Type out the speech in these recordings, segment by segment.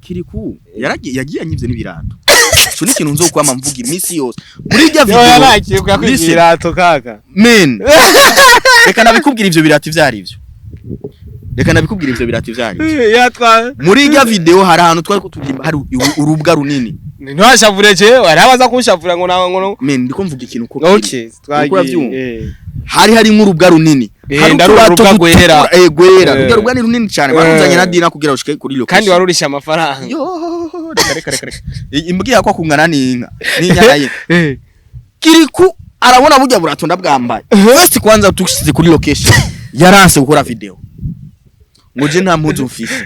Kirikou yagiye anyivye n'ibirato. Cyo ni ikintu nzokwama mvuga iminsi yose. Muri rya video yarakiye kwibirato kaka. Men. Reka nabikubwira ivyo birati vyari ivyo. Reka nabikubwira ivyo birati vyari. Yatwa. Muri rya video hari ahantu twari kuturimba hari urubwa runini. Ntwashavure je arabaza kunshavura ngo men ndiko mvuga ikintu ko. Okay, twagiye. Hari nk'urubwa runini. Hari urubwa gwera. Gwera. Urubwa ni runini cyane baruzanye na dina kugira ushike kuri location. Kandi warurisha amafaranga. Yo, reka. Imbwiye ko kungana n'inka. N'inyana ye. Kirikou arabona burya buratonda bwambaye. First kwanza tushyize kuri location. Yaranse gukora video. Ngoje nta mpuzu mfise.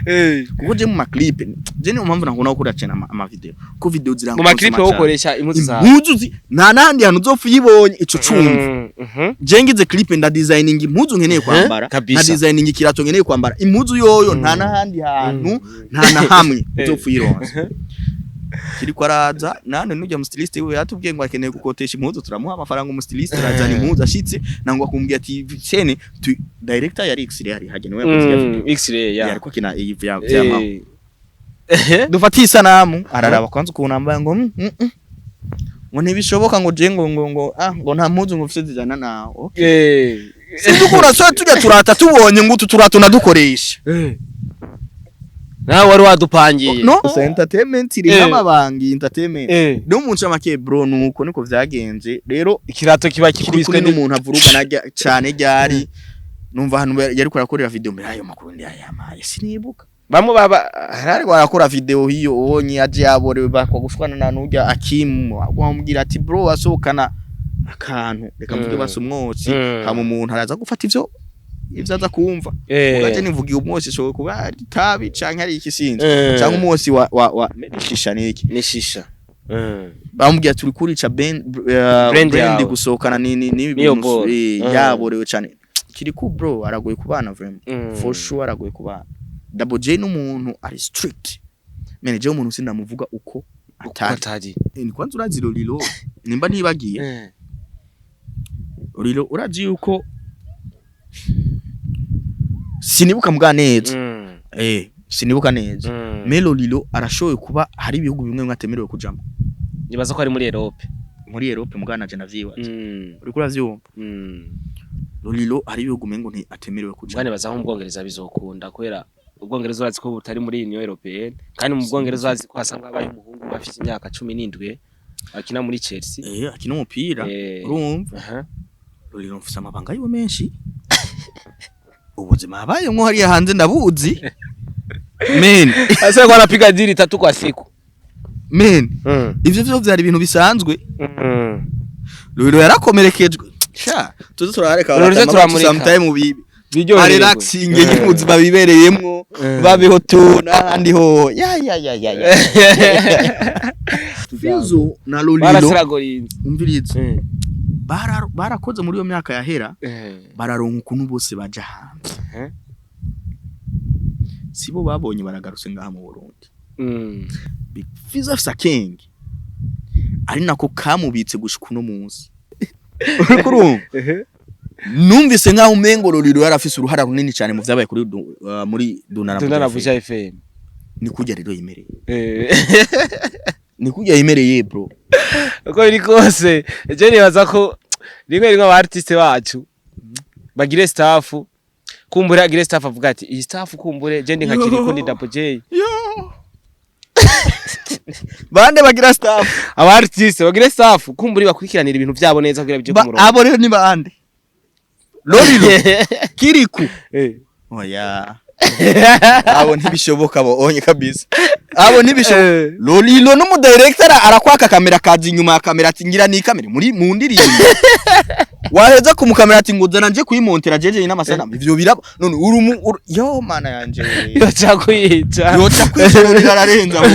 Kuko je mu maclip, je ni mpamvu nakona gukora cyane ama video. Ko video ziranga. Mu maclip wo koresha impuzu za. Impuzu nta nandi hantu uzopfa yibonye ico cumva. Je ngize clip nda designing impuzu nkeneye kwambara. Na designing ikirato nkeneye kwambara. Impuzu yoyo nta nahandi hantu nta na hamwe uzopfa yironse. Kirikou araza nane nujya mu stylist we yatubwiye ngo akeneye gukotesha impuzu turamuha amafaranga mu stylist arazana impuzu ashitse nango akumbwiye ati cene director yari X-ray hari hagenewe kuziga X-ray ya ariko kina iyi vyama dufatiye isanamu araraba kwanza ukunambaye ngo ngo ntibishoboka ngo je ngo nta mpuzu ngo mfite zijana na okay sidukura so tujya turata tubonye ngo turato nadukoresha nawe wari wadupangiye no entertainment iri n'amabangi entertainment no munsi make bro nuko niko vyagenze rero ikirato kiba kikubiswe n'umuntu avuruga najya cyane ryari numva hano yari kurakorera video mbere ayo makuru ndi ayamaye sinibuka bamwe baba hari barakora video hiyo onye aje yaborewe bakwa gushwana na nujya Akimu wamubwira ati bro asohokana akantu reka mvuge basumwotsi kama umuntu araza gufata ivyo aza kumva ugaje nivugiye umwose so kuba tabi canke ari ikisinzi canke umwose wa shisha niki ni shisha bamubwiye turi kurica brand gusohokana ni bintu yaborewe cyane Kirikou bro aragoye kubana vraiment for sure aragoye kubana Double J n'umuntu ari strict manager w'umuntu sindamuvuga uko atari ni kwanza urazi LOLILO nimba ntibagiye LOLILO urazi uko sinibuka mbwa neza sinibuka neza me LOLILO arashoye kuba hari ibihugu bimwe mwatemerewe kujamo nibaza ko ari muri Europe mugana je navyiwa uri kuravyumva LOLILO ari ibihugu mengo nti atemerewe kujamo ngane baza mu Bwongereza bizokunda kwera Ubwongereza urazi ko butari muri Union Européenne kandi mu Bwongereza urazi ko hasanga abaye umuhungu bafite imyaka 17 akina muri Chelsea akina umupira urumva LOLILO mfise amabanga yiwe menshi ubuzima habaye mwo hari hanze ndabuzi men ase kwa napiga dili 3 kwa siku men ivyo vyari ibintu bisanzwe LOLILO yarakomerekejwe sha tuzo turareka sometime ubibi relaxing y'ubuzima bibereyemwo babeho tunandi ho ya FIZZO na LOLILO umvirize barakoze muri yo myaka yahera bararonka ukuntu bose baje hanze sibo babonye baragarutse ngaha mu Burundi FIZZO afisa king ari nako kamubitse gushika uno munsi urumva numvise nkaho umengo LOLILO yarafise uruhara runini cyane mu vyabaye kuri muri Dunana Vuja FM ni kujya rero yimereye ni kujya yimereye bro uko biri kose je nibaza ko rimwe aba artiste bacu bagire staff kumbure agire staff avuga ati iyi staff kumbure je ndi nka Kirikou ndi Double J bande bagira staff aba artiste bagire staff kumbure bakurikiranira ibintu byabo neza kugira bije ku murongo abo rero ni bande LOLILO Kirikou oya abo ntibishoboka bonye kabisa abo ntibishoboka LOLILO no mu director arakwaka kamera kazi inyuma ya kamera ati ngira ni kamera muri mu ndirimbo waheza ku mukamera ati nguzana nje kuyimontera jeje n'amasanamu ivyo biraba none yo mana yanje yoca kwica LOLILO ararenza bo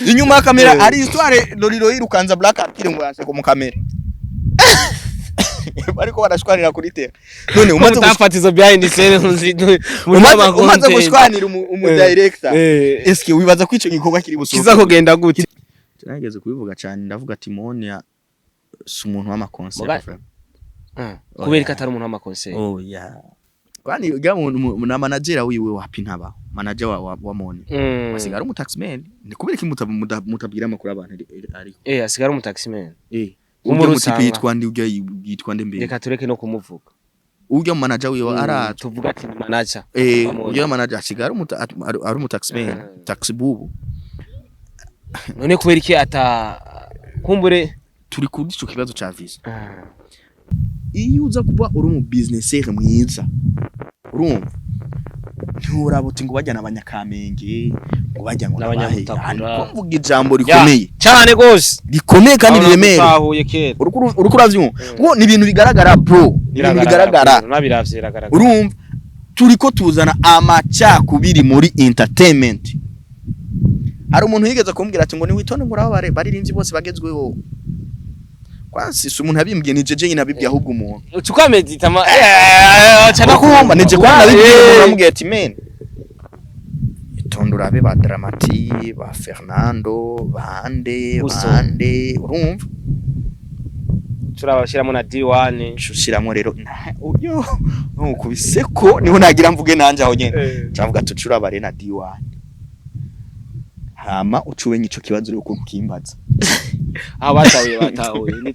inyuma ya kamera ari histoire LOLILO yirukanza black akire ngo yase ku mukamera bariko barashwanira kuri tera none umaze gufatizo behind the scene umaze gushwanira umu director eske wibaza kwico gikorwa kiri busohoka kiza kugenda gute nageze kubivuga cyane ndavuga ati Monia si umuntu w'ama concert kubera ko atari umuntu w'ama concert kwani ujya na manager wiwe wapi ntaba manager wa Moni asigara mu taxman ni kubera ki mutabwira amakuru abantu ariko asigara mu taxman umutipe yitwa ndi ujya yitwa nde mbere reka tureke no kumuvuga ujya manager wiwe tuvuga ati manager ujya manager asigara ari mu taxman taxi bubu none kubera iki ata kumbure turi kuri ico kibazo ca visa iyo uza kuba uri mu businessaire mwiza urumva nturabuti ngo bajyana abanyakamenge ngo bajya ngo n'abanyamutakura kumvuga ijambo rikomeye cyane gose rikomeye kandi riremere urukuravyumva ngo ni ibintu bigaragara bro bigaragara nabiravye urumva turiko tuzana amacakubiri muri entertainment hari umuntu yigeze kumbwira ati ngo ni witonde ngo uraba baririmvye bose bagezweho kwansi si umuntu abimbwiye ni jeje nyina bibye ahubwo umuntu utukamedita cyana kumba nije kwa nabibwiye uramubwiye ati men itonde urabe ba Dramati ba Fernando bande urumva turabashiramo na D1 shushiramo rero uyo ukubiseko niho nagira mvuge nanje aho nyene cavuga tucura bare na D1 hama ucuwe nyico kibazo ryo kumkimbaza batahuye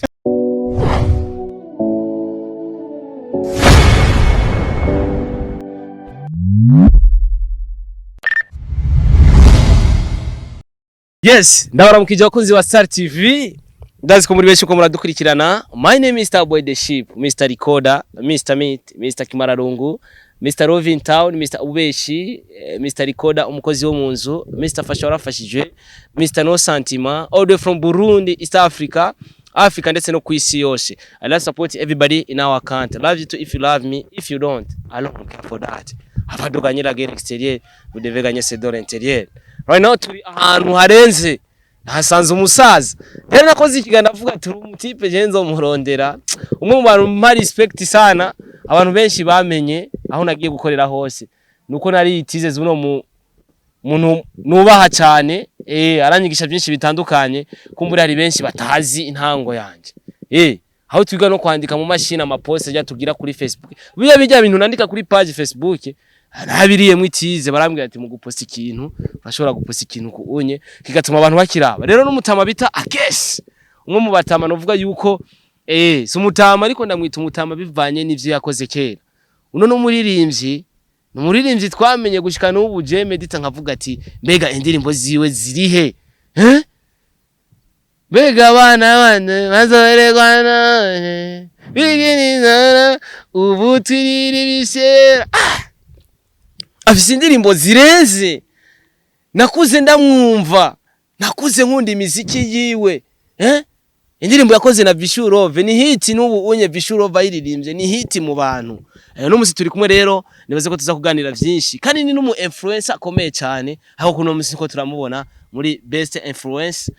yes ndabaramukije abakunzi wa Star TV ndazi ko muri benshi ko muradukurikirana. My name is Boy the Sheep, Mr. Recorder, Mr. Meat, Mr. Kimararungu, Mr. Rovin Town, Mr. Ubeshi, Mr. Recorder umukozi wo munzu, Mr. Fasha warafashije, Mr. No Sentiment, all the way from Burundi, East Africa ndetse no kwisi yose. I love support everybody in our country. Love you too if you love me, if you don't, I don't care for that. Abaduganyira guerre extérieure, vous devez gagner ses dollars intérieurs. Right now turi ahantu harenze. Hasanze umusaza. Rero nakoze ikiganda avuga ati umutipe genzo murondera. Umwe mu bantu mpa respect sana, abantu benshi bamenye aho nagiye gukorera hose. Nuko nari yitizeze uno muntu nubaha cyane, aranyigisha byinshi bitandukanye, kumbura hari benshi batazi intango yanje. Aho twiga no kwandika mu mashini amapost ajya tugira kuri Facebook. Bijya bintu nandika kuri page Facebook. Nabiriye mwitize barambwira ati mu guposta ikintu bashobora guposta ikintu kuunye kigatuma abantu bakiraba. Rero n'umutama bita AKES umwe mu batama novuga yuko si umutama ariko ndamwita umutama bivanye n'ivyo yakoze kera. Uno n'umuririmbyi twamenye gushika n'ubu je medita nkavuga ati mbega indirimbo ziwe zirihe mbega abana bazoberegwana biginizana ubu turiri bisera afise indirimbo zirenze nakuze ndamwumva nakuze nkunda imiziki yiwe indirimbo yakoze na Vishurove ni hit n'ubu unye Vishurove ayiririmbye ni hit mu bantu no musi turi kumwe rero nibaze ko tuza kuganira byinshi kandi ni n'umu influencer akomeye cyane aho kuno musi ko turamubona muri best influence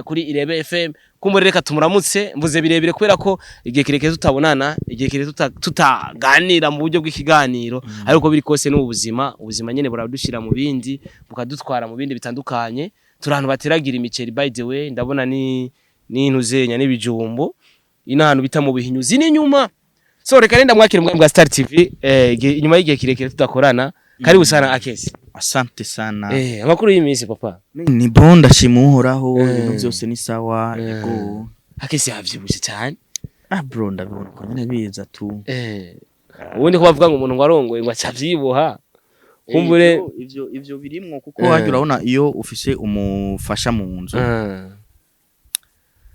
kuri Irebe FM kumureka tumuramutse mvuze birebire kubera ko igihe kirekeye tutabonana igihe kirekeye tutaganira mu buryo bw'ikiganiro ariko biri kose n'ubuzima nyene buradushira mu bindi bukadutwara mu bindi bitandukanye turantu bateragira imiceri by the way ndabona ni ntuzenya n'ibijumbo inahantu bita mu bihinyuzi n'inyuma so reka nenda mwakira mbwa bwa Star TV inyuma y'igihe kirekeye tudakorana karibu sana AKES. Asante sana. Amakuru y'imisi papa. Ni bonda shimuhoraho ibintu byose ni sawa yego. AKES yavyibushe cyane. Bro ndabibona ko nyine biza tu. Ubundi ko bavuga ngo umuntu ngo arongoye ngo acavyibuha. Kumbure ivyo birimwo kuko hajya urabona iyo ufise umufasha mu nzu.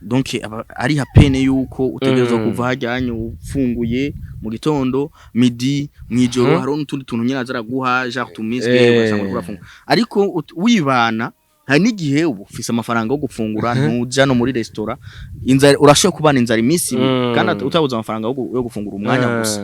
Donc ari hapene yuko utegerezwa kuva hajyanye ufunguye mu gitondo midi mwijoro haro n'utundi tuntu nyina zaraguha genre tumiswe basanga kurafunga ariko wibana hari n'igihe ubu ufise amafaranga yo gufungura ntuja no muri restaurant inzara urashoye kubana inzara imisi kandi utabuza amafaranga yo gufungura umwanya gusa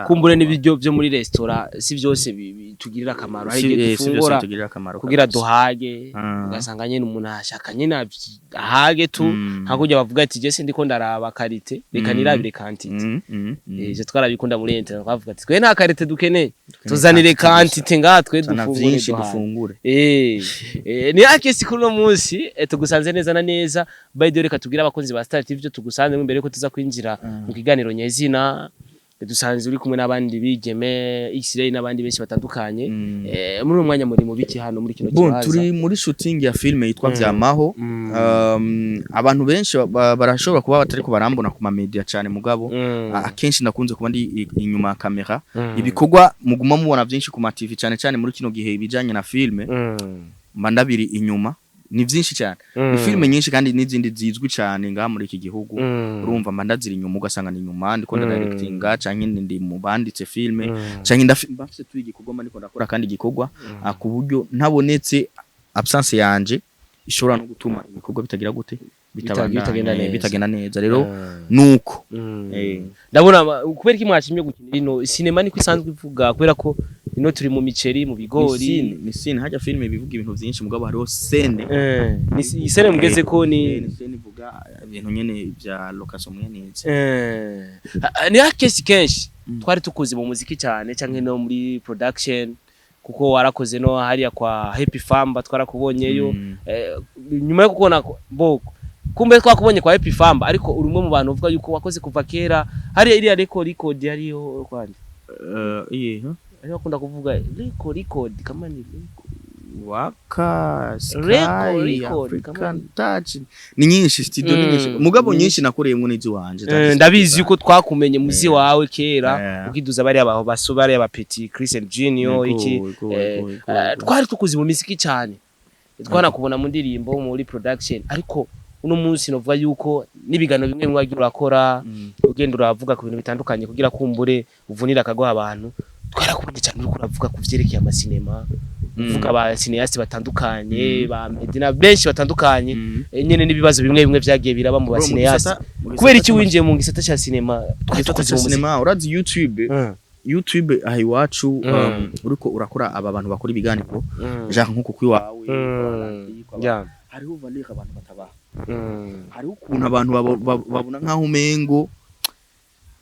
kumbure n'ibiryo byo muri restaurant si byose bitugirira akamaro hari igihe dufungura kugira duhage ugasanga nyene umuntu ashaka nyene ahage tu nta kujya bavuga ati je sindiko ndaraba karite reka nirabire quantity je twarabikunda muri internet bavuga ati twe nta karite dukeneye tuzanire quantity ngatwe dufungure ni AKES kuno munsi tugusanze neza na neza by the way reka tugira abakunzi ba Star TV byo tugusanze imbere ko tuza kwinjira mu kiganiro nyezina dusanzwe uri kumwe n'abandi bigeme X-ray n'abandi benshi batandukanye muri uwo mwanya muri mu biki hano muri kino kibaza turi muri shooting ya film yitwa Vyamaho abantu benshi barashobora kuba batari ko barambona ku ma media cyane mugabo akenshi nakunze kuba ndi inyuma ya kamera ibikorwa muguma mubona byinshi ku ma TV cyane cyane muri kino gihe bijanye na film mandabiri inyuma ni byinshi cyane ni filme nyinshi kandi n'izindi zizwi cyane ngaha muri iki gihugu urumva mandazira inyuma ugasanga ni inyuma ndiko directinga canke ndi mu banditse filme canke ndafise tuyi gikorwa ndiko ndakora kandi gikorwa ku buryo ntabonetse absence yanje ishobora no gutuma ibikorwa bitagira gute bitagenda neza rero nuko ndabona kubera iki mwashimye gukina ino cinema niko isanzwe ivuga kubera ko ino turi mu miceri mu bigori ni scene hajya filme bivuga ibintu byinshi mugabo hariho scene ni scene mugeze ko ni scene ivuga ibintu nyene bya location mweneze ni AKES kenshi twari tukuzi mu muziki cyane canke no muri production kuko warakoze no hariya kwa Happy Famba twarakubonyeyo nyuma yo kubona boko kumbe twakubonye kwa Happy Famba ariko urumwe mu bantu uvuga yuko wakoze kuva kera hariya iriya record yariyo kwari ariyo akunda kuvuga record kama ni waka record kama touch ni nyinshi studio ni nyinshi mugabo nyinshi nakoreyemo n'izi wanje ndabizi yuko twakumenye muzi wawe kera ukiduza bari abaho basobari aba Petit Chris and Junior iki twari tukuzi mu muziki cyane twanakubona mu ndirimbo muri production ariko uno munsi novuga yuko nibigano bimwe mwagira urakora ugenda uravuga ku bintu bitandukanye kugira kumbure uvunira akago abantu twarakubonye cyane uri kuravuga ku vyerekeye ama cinema uvuga aba cineaste batandukanye ba Medina benshi batandukanye nyene nibibazo bimwe bimwe vyagiye biraba mu ba cineaste kubera iki winjiye mu gisata cha cinema twatukoze cinema urazi YouTube aho iwacu uriko urakora aba bantu bakora ibiganiro genre nkuko kwiwawe hariho valeur abantu batabaha hariho ukuntu abantu babona nkaho umengo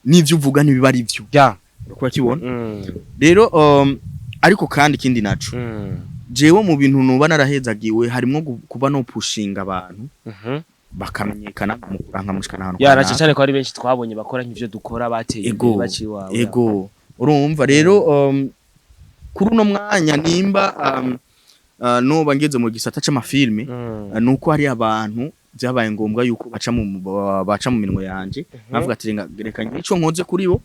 n'ivyo uvuga ntibiba ari byo uko kibona rero ariko kandi kindi naco jewe mu bintu nuba narahezagiwe harimo kuba no pushinga abantu bakamenyekana mu kuranka mushikana hano yarace cyane ko ari benshi twabonye bakora nk'ivyo dukora bateye imbere baci wawe urumva rero kuri uno mwanya nimba no bangeze mu gisata c'amafilme nuko hari abantu byabaye ngombwa yuko baca mu minwe yanje navuga ati reka ico nkoze kuri bo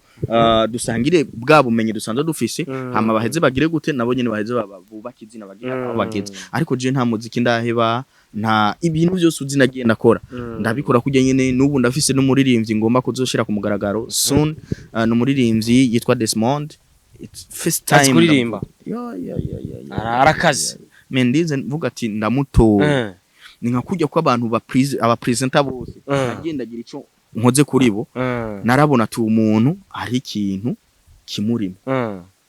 dusangire bwa bumenye dusanzwe dufise hama baheze bagire gute nabo nyene baheze bubaka izina bagira aho bageze ariko je nta muziki ndaheba nta ibintu byose uzi nagiye ndakora ndabikora kujya nyene nubu ndafise no muririmbyi ngomba kuzoshira ku mugaragaro soon no muririmbyi yitwa Desmond it's first time kuririmba arakaze mendize mvuga ati ndamuto ni nka kujya kwa abantu aba presenter bose agendagira ico nkoze kuri bo narabona ati umuntu ari ikintu kimurimo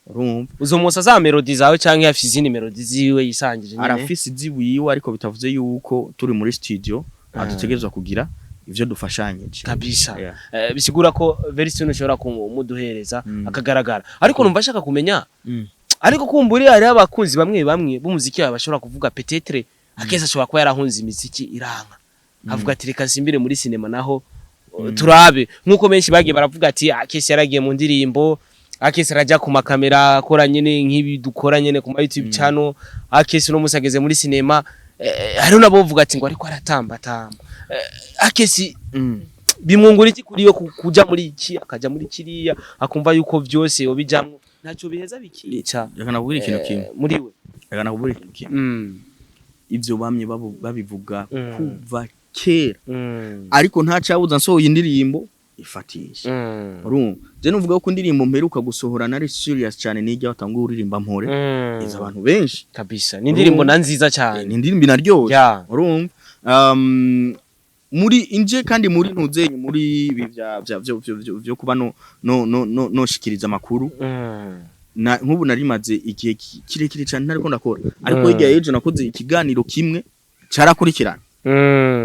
urumva uzomusa za melody zawe canke yafise izindi melody ziwe yisangije nyene arafise ziwiwe ariko bitavuze yuko turi muri studio adutegerezwa kugira ivyo dufashanyije kabisa bisigura ko very soon ushobora kumuduhereza akagaragara ariko numva shaka kumenya ariko kumburi hari abakunzi bamwe b'umuziki bashobora kuvuga peut-être AKES ashobora kuba yarahunze imiziki iranka avuga ati reka nsimbire muri cinema naho turabe nkuko benshi bagiye baravuga ati AKES yaragiye mu ndirimbo AKES araja ku makamera akora nyene nk'ibi dukora nyene ku YouTube channel AKES no musageze muri cinema hari nabo bavuga ati ngo ariko aratamba AKES bimwungura iki kuri yo kuja muri iki akaja muri kiriya akumva yuko vyose yobijamwe ntacyo biheza bikica reka nabwira ikintu kimwe muri we reka nabwira ikintu kimwe ivyo bamye babivuga kuva kera ariko nta cyabuza nsohoye indirimbo ifatisha urumva je nuvuga ko indirimbo mperuka gusohora nari serious cyane nijya batangura uririmba mpore iza abantu benshi kabisa ni indirimbo nanziza cyane ni indirimbo naryoje urumva muri inje kandi muri ntuzenye muri ibi byo kuba no shikiriza makuru nkubu narimaze igihe kirekire cyane ntariko ndakora ariko igihe ejo nakoze ikiganiro kimwe carakurikirana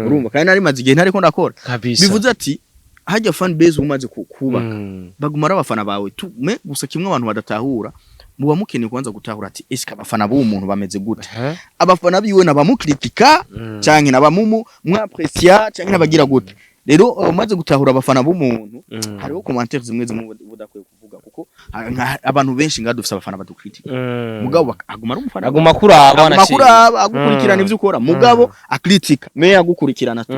urumva kandi narimaze igihe ntariko ndakora bivuze ati hajya fan base umaze kubaka bagumara abafana bawe tume gusa kimwe abantu badatahura muba mukeneye kwanza gutahura ati eska abafana b'uwo muntu bameze gute abafana biwe nabamukritika canke nabamumu mwaprecia canke nabagira gute rero umaze gutahura abafana b'umuntu hariho commentaires zimwe zimwe budakwiye kuvuga kuko abantu benshi ngadufise abafana badukritika mugabo aguma ari umufana aguma kuraba agukurikirana ivyo ukora mugabo akritika me agukurikirana tu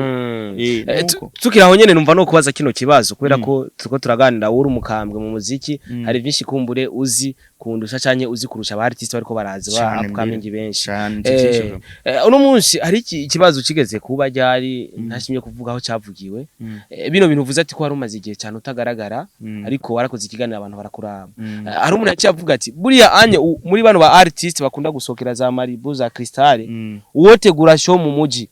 tukiraho nyene numva no kubaza kino kibazo kubera ko turiko turaganira uri umukambwe mu muziki hari byinshi kumbure uzi kundusha cyane uzi kurusha aba artiste bariko barazi ba upcoming benshi uno munsi hari ikibazo kigeze kuba ryari ntashimye kuvuga aho cyavugiwe bino bintu uvuze ati ko hari umaze igihe cyane utagaragara ariko warakoze ikiganiro abantu barakuraba hari umuntu yaciye ati buriya anye muri bano ba artiste bakunda gusokera za Maribu za Crystal uwotegura show mu muji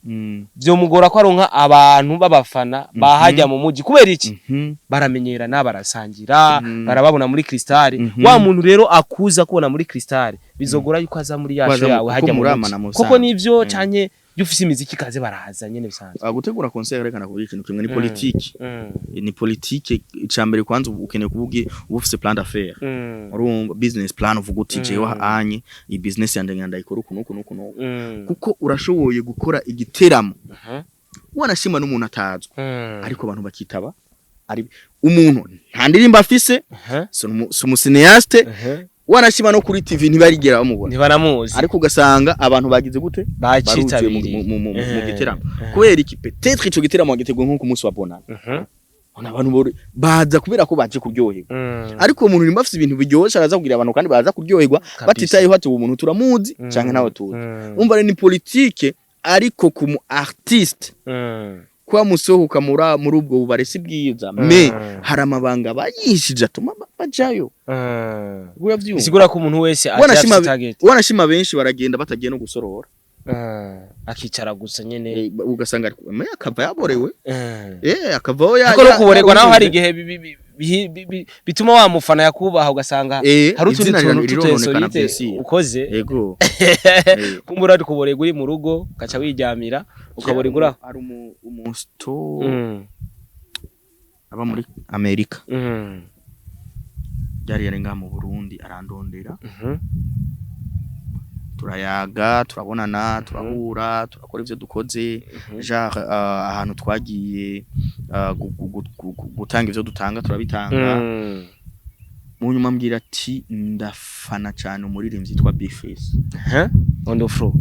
byo mugora ko aronka abantu babafana bahajya mu muji kubera iki baramenyerana barasangira barababona muri Crystal wa muntu rero akuza kubona muri Crystal bizogora yuko aza muri yasho yawe hajya mu muji koko nivyo cyanye yufise imiziki kaze barahaza nyene bisanzwe gutegura concert rekana kuri ikintu kimwe ni politique ni politique icambere kwanza ukeneye kuvuga ufise plan d'affaires urumva business plan uvuga uti jewe anye i business yande nganda ikora ukuntu kuko urashoboye gukora igiteramo wanashima n'umuntu atazwe ariko abantu bakitaba ari umuntu nta ndirimba afise so umusineaste wanashima no kuri TV ntibarigera bamubona ntibaramuzi ariko ugasanga abantu bagize gute bacitabiriye mu giteramo kubera iki peut-être ico giteramo wagitegwe nko ku munsi wa bonana ona abantu baza kubera ko baje kuryoherwa ariko umuntu nimba afite ibintu biryoshye araza kugira abantu kandi baza kuryoherwa batitayeho ati umuntu turamuzi canke nawe tuzi umva ni politique ariko ku mu artiste kwa musohoka muri ubwo bubaresi bwiza me hari amabanga bayishije atuma bajayo bisigura ko umuntu wese wanashima benshi baragenda batagiye no gusorora akicara gusa nyene ugasanga akava yaborewe akavaho ariko no kuborerwa naho hari igihe bituma wa mufana yakubaha ugasanga hari utundi tuntu tutesorite ukoze yego kumbura ari kuborerwa uri mu rugo ukaca wiryamira ukaborerwa ari umusto aba muri Amerika yari yarenga mu Burundi arandondera turayaga turabonana turahura turakora ivyo dukoze genre ahantu twagiye gutanga ivyo dutanga turabitanga mu nyuma mbwira ati ndafana cyane umuririmbyi yitwa Bface on the floor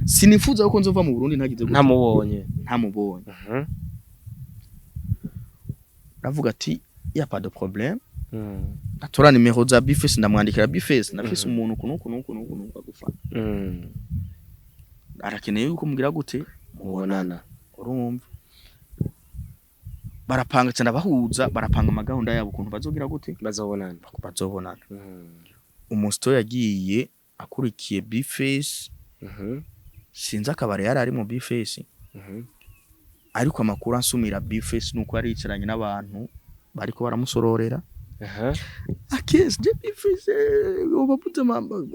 sinifuza ko nzova mu Burundi ntagize ntamubonye ravuga ati y a pas de problème atora nimero za Bface ndamwandikira Bface nafise umuntu kunuko agufana arakeneye yuko mugira gute mubonana urumva barapanga cyane bahuza barapanga amagahunda yabo ukuntu bazogira gute bazobonana umusto yagiye akurikiye Bface sinza akabare yari ari mu Bface ariko amakuru ansumira Bface nuko ari yicaranye n'abantu bariko baramusororera AKES je Bface obapuze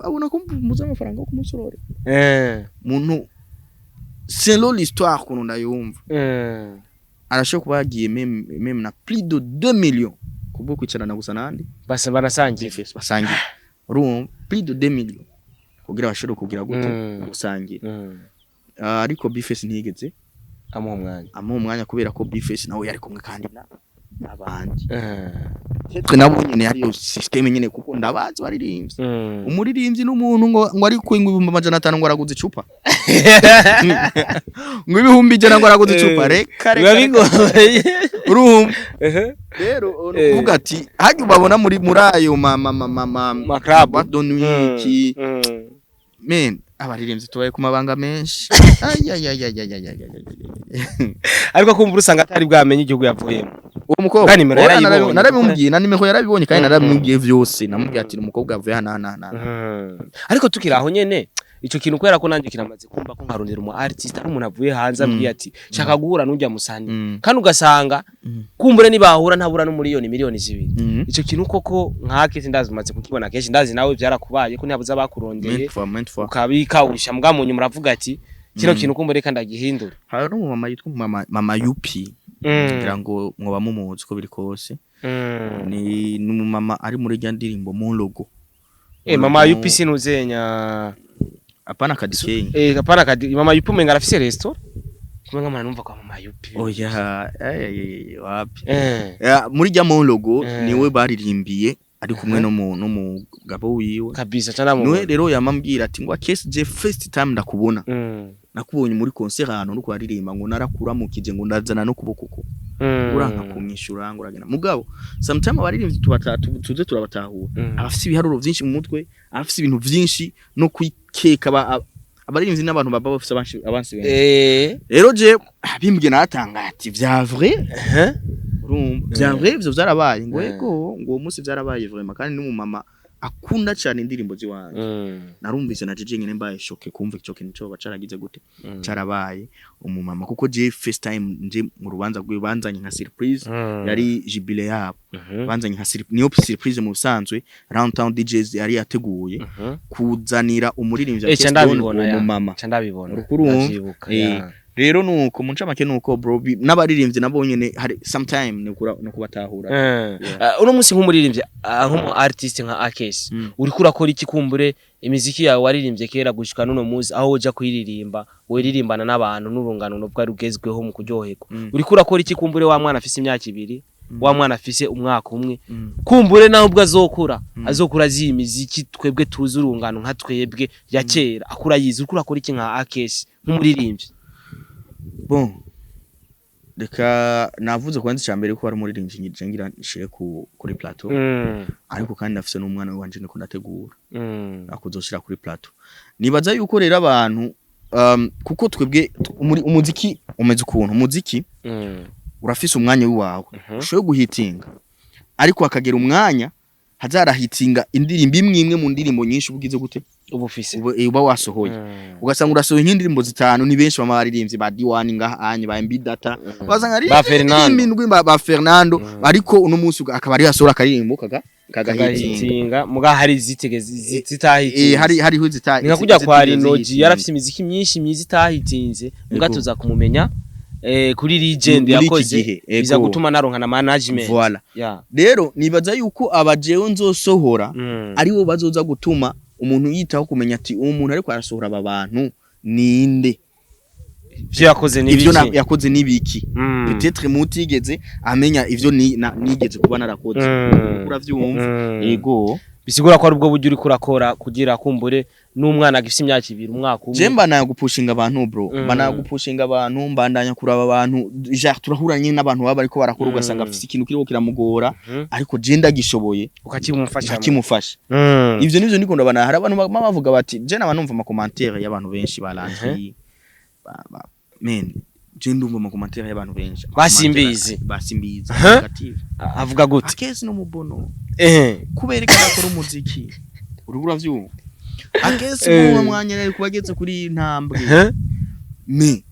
abona ko muza amafaranga yo kumusororera muntu c'est l'histoire qu'on ndayumva arasho kubagiye même na plus de 2 millions kubwo kwicarana gusa nandi basa banasangiye basangiye urumva plus de 2 millions kugira bashobore kugira gute gusangiye ariko Bface ntigeze amuha umwanya kubera ko Bface nawe yari kumwe kandi n'abandi twe nabo nyene yari system nyene kuko ndabazi baririmbye umuririmbyi n'umuntu ngo ari ku 1500 ngo araguze icupa ngo ibihumbi jana ngo araguze icupa reka bigoye urumva rero uvuga ati haje ubabona muri ayo ma club donwiki men abaririmbyi tubaye ku mabanga menshi ariko kumva usanga atari bwamenye igihugu yavuyemo uwo mukobwa narabimubwiye na nimero yarabibonye kandi narabimubwiye vyose namubwiye ati umukobwa avuye hana ariko tukiraho nyene ico kintu kwera ko nanje kiramaze kumva ko nkarondera umu artist ari umuntu avuye hanze ambwiye ati shaka guhura n'ujya musani kandi ugasanga kumbure nibahura ntabura no miliyoni 2 ico kintu koko nkake sindazi maze kukibona kenshi ndazi nawe byarakubaye ko ntiyabuza bakurondeye ukabika urisha mbwa munyu muravuga ati kino kintu kumbure kandi agihindura hari no mama yitwa mama Yupi ngira ngo mwoba mumuzi ko biri kose ni mama ari muri rya ndirimbo mu logo mama Yupi sinuzenya apana kadikeye apana kadi mama Yupi menga afise restaurant kumwe nk'amana numva kwa mama yupi oya wapi muri rya monologo niwe baririmbiye ari kumwe no mugabo wiwe kabisa cyane niwe rero yamambwira ati ngo AKES je first time ndakubona nakubonye muri concert hano no kwaririmba ngo narakuramukije ngo ndazana no kuboko uranka kumyishura ngo uragena mugabo sometime abaririmbyi tuze turabatahura afite ibiharuro byinshi mu mutwe afite ibintu byinshi no kwikeka abaririmbyi n'abantu baba bafite abansi benshi rero je bimbye natanga ati vya vrai vya vrai ivyo vyarabaye ngo ego ngo umunsi vyarabaye vraiment kandi n'umumama akunda cyane indirimbo ziwanje narumvise na jeje nyine mbaye shoke kumva ico kintu cyo bacaragize gute cyarabaye umumama kuko je first time nje mu rubanza rw'ibanzanye nka surprise yari jibile yabo banzanye nka niyo surprise mu busanzwe Round Town DJs yari yateguye kuzanira umuririmbyi umumama ndabibona rero nuko munca make nuko bro n'abaririmbyi nabo nyene hari sometime no kubatahura uno munsi nk'umuririmbyi nk'umu artist nka AKES uri kurakora iki kumbure imiziki yawe waririmbye kera gushika none muzi aho uja kuyiririmba weririmbana n'abantu n'urungano no bwa rugezweho mu kuryoherwa uri kurakora iki kumbure wa mwana afise imyaka 2 wa mwana afise umwaka umwe kumbure naho ubwo azokura zi imiziki twebwe tuzi urungano nka twebwe ya kera akura yize uri kurakora iki nka AKES nk'umuririmbyi bon reka navuze kwanza cyambere ko ari umuririmbyi nyije ngira nshire kuri plateau ariko kandi nafise n'umwana wanje niko ndategura akuzoshira kuri plateau nibaza yuko rero abantu kuko twebwe umuziki umeze ukuntu umuziki urafise umwanya wawe ushoye guhitinga ariko akagera umwanya hazarahitinga indirimbo imwe mu ndirimbo nyinshi ubugize gute ubufise uba wasohoye ugasanga urasohoye nk'indirimbo zitanu ni benshi bamaririmbyi ba D1 ngahanye ba MB data bazanga ari ba Fernando ariko uno munsi akaba ari yasohora akaririmbo kagahitinga muga hari zitahitinze hari hu zitahitinze ninga kujya kwa Rinoji yarafise imiziki myinshi myiza itahitinze muga tuza kumumenya kuri legend yakoze biza gutuma naronka na management voilà rero nibaza yuko abajewe nzosohora ari bo bazoza gutuma umuntu yitaho kumenya ati uwo muntu ariko arasohora aba bantu ninde ivyo yakoze nibiki peut-être mutigeze amenya ivyo nigeze kuba narakoze uravyumva yego bisigura ko ari ubwo buryo uri kurakora kugira kumbure n'umwana agifite imyaka 2 umwaka umwe jemba nagupushinga abantu bro banagupushinga abantu mbandanya kuraba abantu genre turahuranye n'abantu baba ariko barakora ugasanga afite ikintu kiriko kiramugora ariko je ndagishoboye ukakimufasha ivyo nivyo ndiko ndabana hari abantu bavuga bati je n'abantu mva ama commentaire y'abantu benshi barangiye men je ndumva ama commentaire y'abantu benshi basimbize negative avuga gute AKES no mubono kubereka bakora umuziki urugura vyumva AKES mu mwanya rero kubageze kuri intambwe me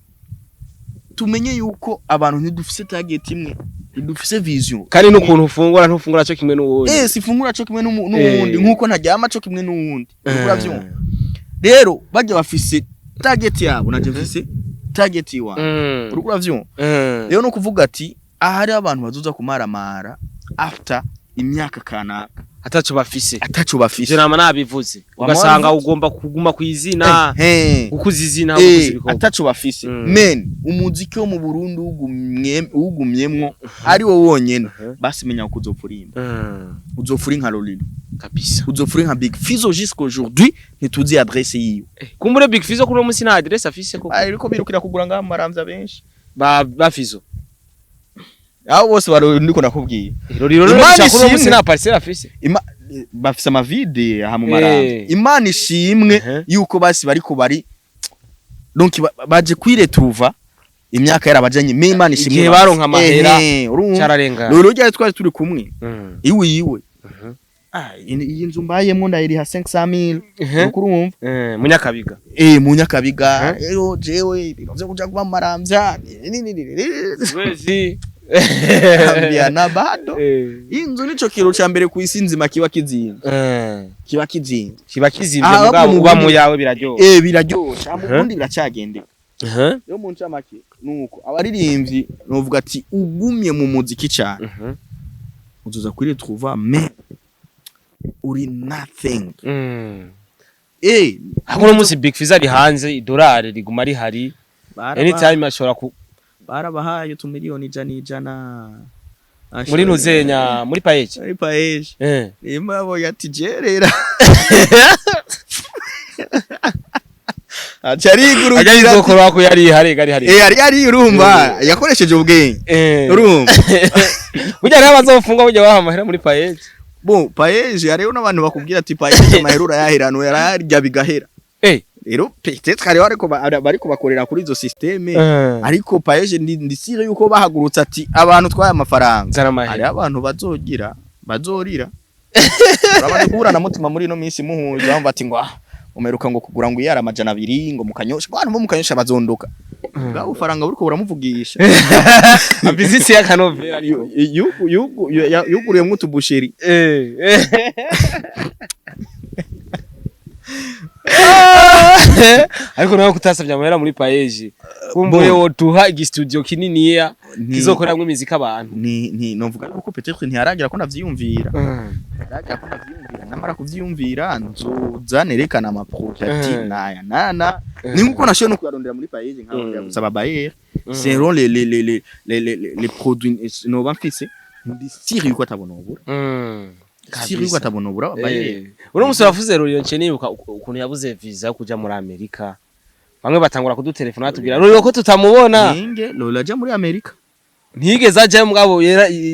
tumenye yuko abantu ntidufise target imwe idufise vision kandi n'ukuntu ufungura cyo kimwe n'uwundi sifungura cyo kimwe n'uwundi nkuko ntaryama cyo kimwe n'uwundi urugura vyumva rero bajya bafise target yabo naje mfise target iwa urugura vyumva rero no kuvuga ati ahari abantu bazuza kumaramara after imyaka kanaka atacho bafise je nama nabivuze ugasanga ugomba kuguma kwizina ukuzizina atacho bafise men umuziki wo mu Burundi ugumyemwo ari wo wonyene basimenya uko uzopfura nka Lolilo kabisa uzopfura nka Big FIZZO jusqu'aujourd'hui ntituzi adresse yiwe kumbure Big FIZZO kuri umunsi na adresse afise ko ariko birukira kugura ngaha maramvya benshi ba FIZZO aho bose baro ndiko nakubwiye Lolilo kuri umunsi na parcelle afise bafise amavide aha mu maramba Imana ishimwe yuko basi bariko bari donc baje kwiretruva imyaka yarabajanye me Imana ishimwe igihe baronka amahera cyararenga Lolilo ryari twari turi kumwe iwe iyi nzu mbayemwo ndayiri ha 500,000 ukurumva munyakabiga munyakabiga rero jewe biroze kuja kuba maramvya wezi ambia na bado inzu nico kiro ca mbere ku isi nzima kiba kizinze mugabo uba mu yawe biraryo biraryosha mu bundi biracagendeka yo mu ncamake nuko abaririmbyi novuga ati ugumye mu muziki cyane uzuza kuri trouva mais uri nothing hakuru munsi Big FIZZO ari hanze idolari riguma ari hari anytime ashobora ku barabahaye utumiliyoni ijana muri nuzenya muri paeje nimba abo yatijerera Achariguru agizokora ko yari yari urumva yakoresheje ubwenge urumva burya n'abazofunga burya bahamahera muri paeje paeje hariho n'abantu bakubwira ati paeje amahera yahiranwe yararya bigahera rero peut-être ariko bariko bakorera kuri izo systeme ariko paeje ndisire yuko bahagurutse ati abantu twaye amafaranga hari abantu bazorira urabona kuhura na mutima muri no minsi muhuza bamva ati ngo umeruka ngo kugura ngo iyara amajana 2 ngo mukanyosha abantu bo mukanyosha bazondoka bwa ufaranga buriko buramuvugisha abizisi ya kanovera yuguriye mutubusheri ariko nawe kutasabye amahera muri paeje kumbuye wotuha igistudio kininiya kizokoramwe imizika abantu ni novuga ko peut-être ntiyaragira ko navyiyumvira namara kuvyiyumvira nzozanerekana ama project nana ni nkuko nashoye no kuyarondera muri paeje nkaho yabusaba bayer seront les produits no bamfise ndi siri yuko atabonobura siri yuko atabonobura bayer uno musore avuze Lolilo nce nibuka ukuntu yabuze visa yo kuja muri Amerika bamwe batangura kudutelefona batubwira Lolilo ko tutamubona Lolilo aje muri Amerika ntigeze aje mugabo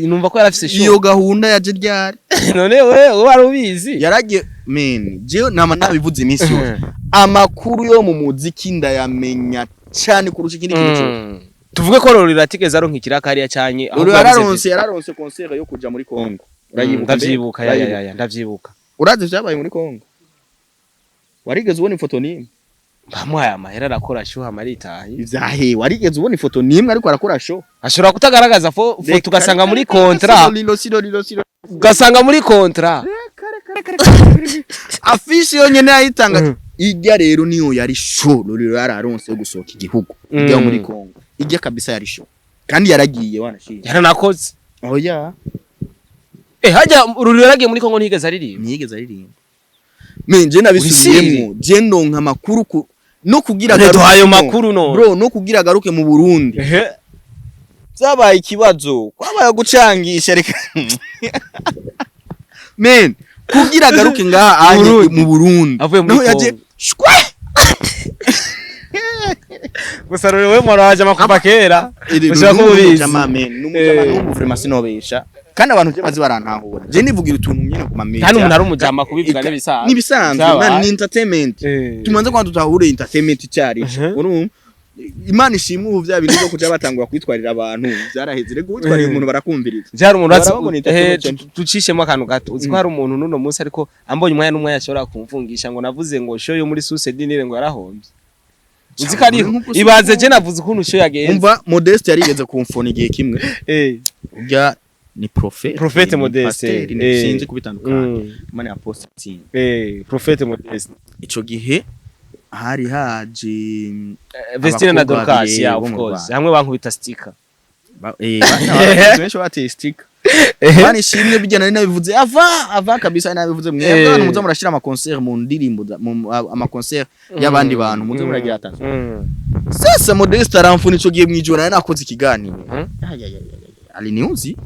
numva ko yarafise show iyo gahunda yaje ryari none wewe wari ubizi yaragiye je nama nabivuze iminsi yose amakuru yo mu muziki ndayamenya cyane kurusha ikindi kintu tuvuge ko Lolilo atigeze aronka ikirakari yacanye Lolilo yararonse concert yo kuja muri Congo ndavyibuka ndavyibuka uraze vyabaye muri Congo warigeze ubona ifoto nimwe bamwaye amahera arakora show amaritaye ivyahe warigeze ubona ifoto nimwe ariko arakora show ashobora kutagaragaza foto ugasanga muri contrat ugasanga muri contrat afishe yonyene ayitanga ijya rero niyo yari show Lolilo yararonse yo gusohoka igihugu ijya muri Congo ijya kabisa yari show kandi yaragiye wanashije yaranakoze oya hajya Lolilo yaragiye muri Congo ntigeze aririmba menje nabisubiyemo je ndonka amakuru no kugira garuke ayo makuru no bro no kugira garuke mu Burundi zabaye ikibazo kwabaye gucangisha reka men kugira garuke ngaha mu Burundi no yaje shwe gusa Lolilo we mwaraje makuba kera ushaka kubizi jamame n'umujama vraiment sinobesha kandi abantu je bazi barantahura je nivugira utuntu nyene ku mameza kandi umuntu ari umujama kubivuga nibisanzwe ni entertainment tumanze kwa tutahure entertainment cyari urumva Imana ishimwe ubu bya bintu byo kuja batangura kwitwarira abantu byaraheze rego gutwarira umuntu barakumviriza byari umuntu tucishemo akantu gato uzi ko hari umuntu nuno munsi ariko ambonye umwanya n'umwanya ashobora kumfungisha ngo navuze ngo show yo muri Suisse dinire ngo yarahombye uzi ko ari ibaze je navuze ukuntu show yagenze umva Modeste yarigeze kumfona igihe kimwe urya ni Prophète Modeste sinzi kubitandukana mane apostle Prophète Modeste ico gihe hari haje Vestine na Dorcas ya of course hamwe bankubita sticker benshi bati sticker bani shimwe bijyana ari nabivuze ava kabisa nabivuze mwe abantu muzo murashira ama concert mu ndirimbo ama concert y'abandi bantu muzo muragira atatu sasa Modeste aramfuna ico gihe mwijora nakoze ikiganiro aliniuzi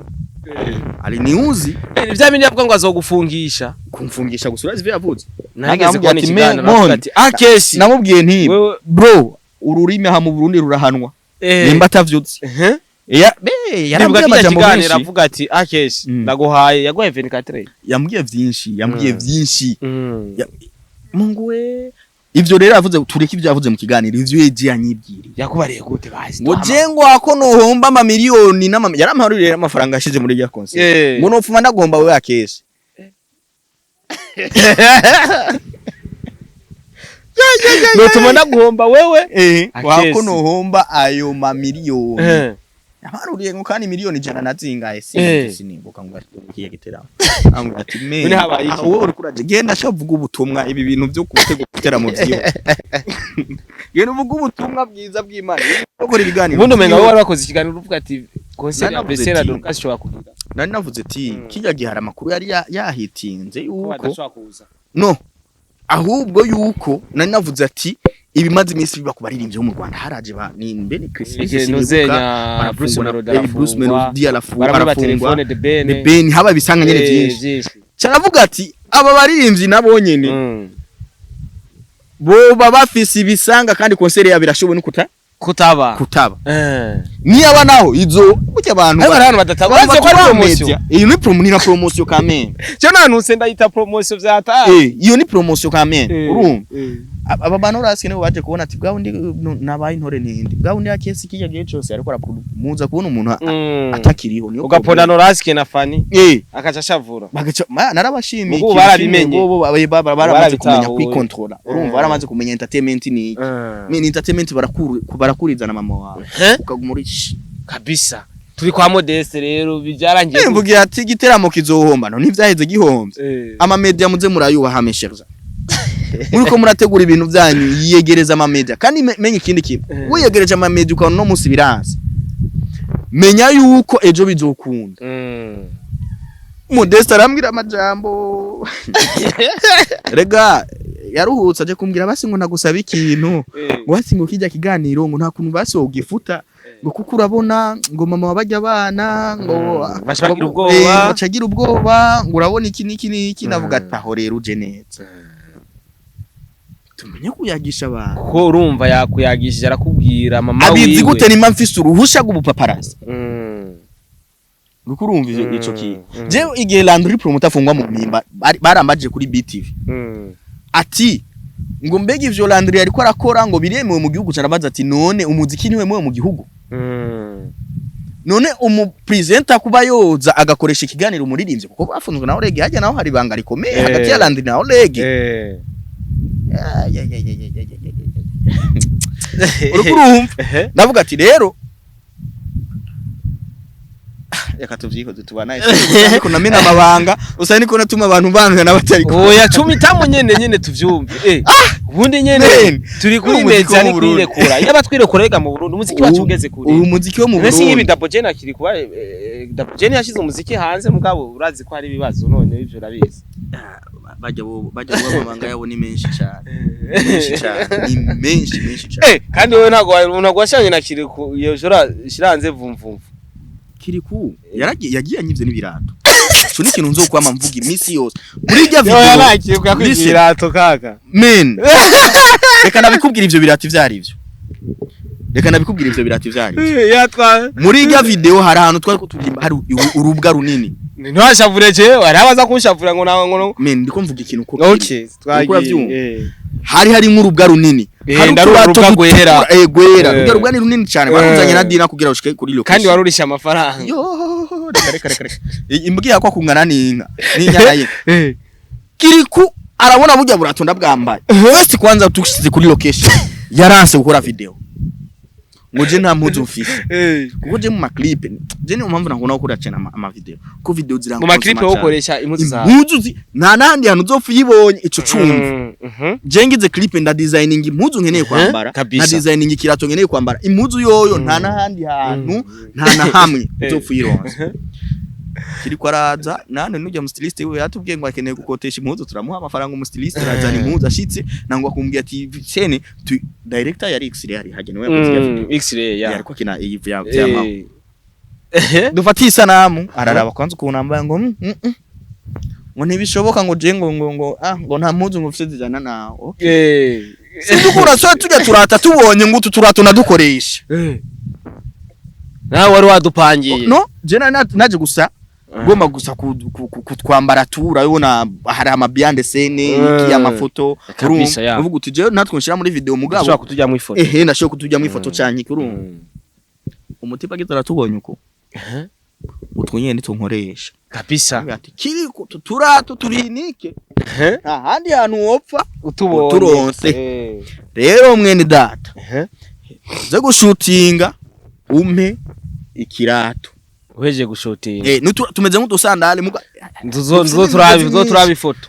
bya bindi yavuga ngo azogufungisha kumfungisha gusura ivyo yavuze nageze kwa ikiganiro ati AKES namubwiye nti bro ururimi ha mu Burundi rurahanwa nimba atavyutse yarambwiye amajambo menshi avuga ati AKES ndaguhaye yaguhaye 24 yambwiye vyinshi Mungu we ivyo rero avuze tureke ivyo yavuze mu kiganiro ivyo yeje yanyibwira yakubariye gute bazi ngo jengo ako nohomba ama miliyoni yaramparurira amafaranga ashize muri ya concert ngo nopfuma ndagomba we AKES notuma ndagomba wewe wako nohomba ayo ma miliyoni yamaruriye ngo kandi miliyoni 100 nazingaye sinimbuka ngo akiye giteramo amwe ati me wowe uri kuraje genda shavuga ubutumwa ibi bintu byo kutego gutera mu vyo genda uvuga ubutumwa bwiza bw'Imana ukora ibiganiro ubundi umenga wowe warakoze ikiganiro uvuga ati concert ya Besera Dorcas shobora kuvuga nari navuze ati kijya gihara makuru yari yahitinze yuko no ahubwo yuko nari navuze ati ibimaze iminsi biba kubaririmbye mu Rwanda haraje ba ni mbene Christine nuzenya Bruce Melody arafungwa telefone de Ben haba bisanga nyene byinshi cyaravuga ati aba baririmbyi nabo nyene bo bafise ibisanga kandi konsere ya birashoboye kutaba ni aba naho izo burya abantu abantu badatabaza ko ari promotion iyo ni promotion kamene cyo nanuse ndayita promotion vyata iyo ni promotion kamene urumva aba bantu raskene baje kubona ati bwawe ndi nabaye intore nindi bwawe ndi AKES kijya gihe cyose ariko aramuza kubona umuntu atakiriho niyo ugaponda no raskene na fani akaca shavura bagaca narabashimiye ubu barabimenye baramaze kumenya kwikontrola urumva baramaze kumenya entertainment ni entertainment barakurizana mama wawe ukagumuri kabisa turi kwa Modeste rero bijyarangiye mvugira ati giteramo kizohomba no ntivyaheze gihombe ama media muze murayubaha mesherza muriko murategura ibintu byanyu yiyegereza ama media kandi menye ikindi kintu wiyegereje ama media ukabona no musi biranze menya yuko ejo bizokunda Modeste arambwira amajambo rega yaruhutse aje kumbwira basi ngo nagusaba ikintu ngo hasi ngo kijya kiganiro ngo nta kuntu basi wogifuta ngo kuko urabona ngo mama wabajya abana ngo bacagira ubwoba ngo urabona iki navuga ataho rero uje neza tumenye kuyagisha abantu ko urumva yakuyagishije arakubwira mama wiwe abizi gute nimba mfise uruhusha rw'ubupaparazi Nuko urumva ico ki je igihe Landry promoter afungwa mu mpimba barambaje kuri BTV ati ngo mbega ivyo Landry ariko arakora ngo biremewe mu gihugu carabaza ati none umuziki niwe mu gihugu none presenter kuba yoza agakoresha ikiganiro umuririmbyi kuko bafunzwe na Orege hajya naho hari banga rikomeye hagati ya Landry na Orege urumva ndavuga ati rero yaka tuvyiko tubana ariko namena amabanga usa niko natuma abantu banga nabatari ko oya 10 tamu nyene tuvyumve ubundi nyene turi kuri meza ni kwirekura yaba twirekurega mu Burundi umuziki wacu ugeze kuri ubu muziki wo mu Burundi nese ibi Dapogene akiri kuba Dapogene yashize umuziki hanze mugabo urazi ko hari ibibazo none ivyo rabizi bajya bamanga yabo ni menshi cyane ni menshi cyane kandi wowe ntago washanye na Kirikou iyo jora shiranze vumvumvu Kirikou yagiye anyivye n'ibirato cyo n'ikintu nzokwama mvuga imisi yose muri rya video yarakiye kwakwigira ibirato kaka men reka nabikubwira ivyo birati vyarivyo yatwa muri rya video hari ahantu twari kuturimba hari urubwa runini ntwashavure je arabaza kunshavura ngo men ndiko mvuga ikintu ko okay twagiye hari nk'urubwa runini urubwa gwera gwera rubwa ni runini cyane bakunzanye na Dina kugira ushike kuri location kandi warurisha amafaranga yo reka imbwiye ko kungana n'inka n'inyaraye Kirikou arabona burya buratonda bwambaye first kwanza tushyize kuri location yaranse gukora video ngo je nta mpuzu mfise kuko je mu maclip je ni mpamvu ntabona gukora cyane ama video ko video ziranga mu maclip wo koresha impuzu za nta nandi hantu uzopfu yibonye ico cumva je ngize clip nda designing impuzu nkeneye kwambara na designing ikirato nkeneye kwambara impuzu yoyo nta nahandi hantu nta na hamwe uzopfu yironse Kirikou araza nane nujya mu stylist we yatubwiye ngo akeneye gukotesha impuzu turamuha amafaranga mu stylist arazana impuzu ashitse nango akumbwiye ati cene director yari X-ray hari hagenewe mu X-ray yari ko kina iyi vyama dufati isanamu araraba kwanza kunamba ngo ngo ntibishoboka ngo je ngo nta mpuzu ngo mfite zijana nawo sindukura so tujya turata tubonye ngo turato nadukoresha nawe wari wadupangiye no je naje gusa goma gusa kutwambara turabona hari amabiande scene iki amafoto uvuga uti je natwe nshira muri video mugabo ushaka kutujya mu ifoto ndashaka kutujya mu ifoto cyane kurumva umutipa gitara tubonye uko utwonyene tunkoresha kabisa ati Kirikou turato turinike ahandi hantu wopfa uturonse rero mwene data ze gushutinga umpe ikirato uheje gushutinga tumeze nk'udusandale nzo turabi ifoto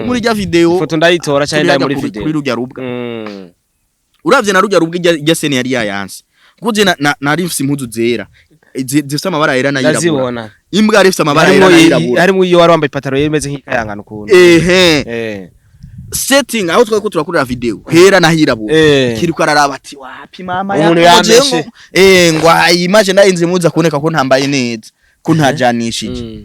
muri rya video ifoto ndayitora cyane ndayi muri video kuri rujya rubwa uravye na rujya rubwa ijya scene yari yayanse kuje nari mfise impuzu zera zifite amabara yera na yirabura imbwa rifite amabara yera na yirabura harimo iyo wari wambaye ipataro yemeze nk'ikayangana ukuntu setting aho twako turakorera video hera nahirabura Kirikou araraba ati wapi mama yameshe ngwa image ndainze muza kuboneka ko ntambaye neza ko ntajanishije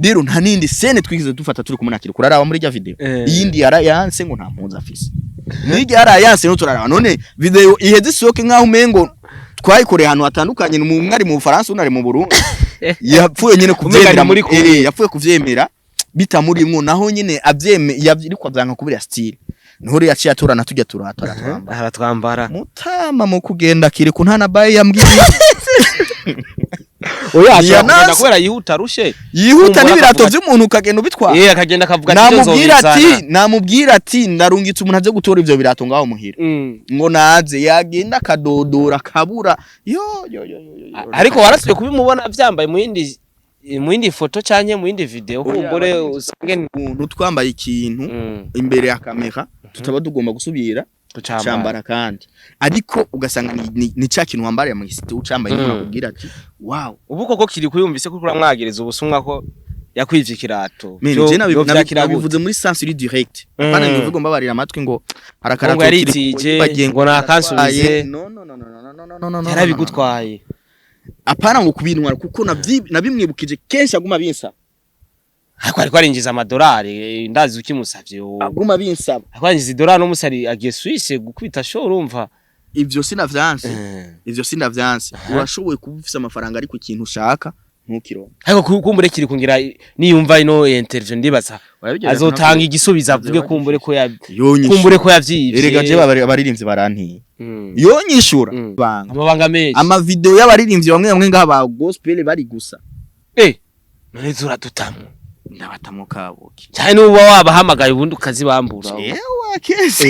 rero nta nindi scene twigize dufata turi kumuna Kirikou araraba muri rya video iyindi yanse ngo nta mpunza afise nige yanse no turaraba none video iheze soke nkaho umengo twayikoreye ahantu hatandukanye mu mwari mu Faransa unari mu Burundi yapfuye nyene kuvyemera muri yapfuye kuvyemera bitamurimwo naho nyene avyeme yariko avyanka kubira style niho rero yaciye atorana tujya twambara mutama mu kugenda Kirikou nta na baye yambwiye oya akagenda kubera yihuta rushe yihuta n'ibirato vy'umuntu ukagenda ubitwara akagenda akavuga ati namubwira ati ndarungitse umuntu aje gutora ivyo birato ngaho muhira ngo naze yagenda kadodora kabura yo ariko warasuye kubimubona vyambaye mu yindi foto cyanye mu yindi video kumbure usange umuntu twambaye ikintu imbere ya kamera tutaba tugomba gusubira tucambara kandi ariko ugasanga ni cya kintu wambariye mu gisite ucambaye n'akubwira ati wow ubu koko Kirikou yumvise ko kuramwagereza ubusumwa ko yakwivye ikirato nabivuze muri sens direct apana ngo vuga mbabarira amatwi ngo harakarato yaritije ngo nakansubize no yarabigutwaye apana ngo kubintwara kuko nabimwibukije kenshi aguma binsaba ariko arinjiza amadolari ndazi ukimusavye aguma binsaba akwanjiza idolari no musari agiye Suisse gukubita show urumva ivyo sinavyanse urashoboye kubufisa amafaranga ariko ikintu ushaka ntukironka ariko kumbure Kirikou kungira niyumva ino interview ndibaza azotanga igisubizo avuge kumbure ko yavyivye erega je abaririmbyi barantiye yonyishura amabanga menshi ama video y'abaririmbyi bamwe ngaba gospel bari gusa none zuradutamo ndabatamo kabuki cyane nuba wabahamagaye ubundi ukazibambura yewe AKES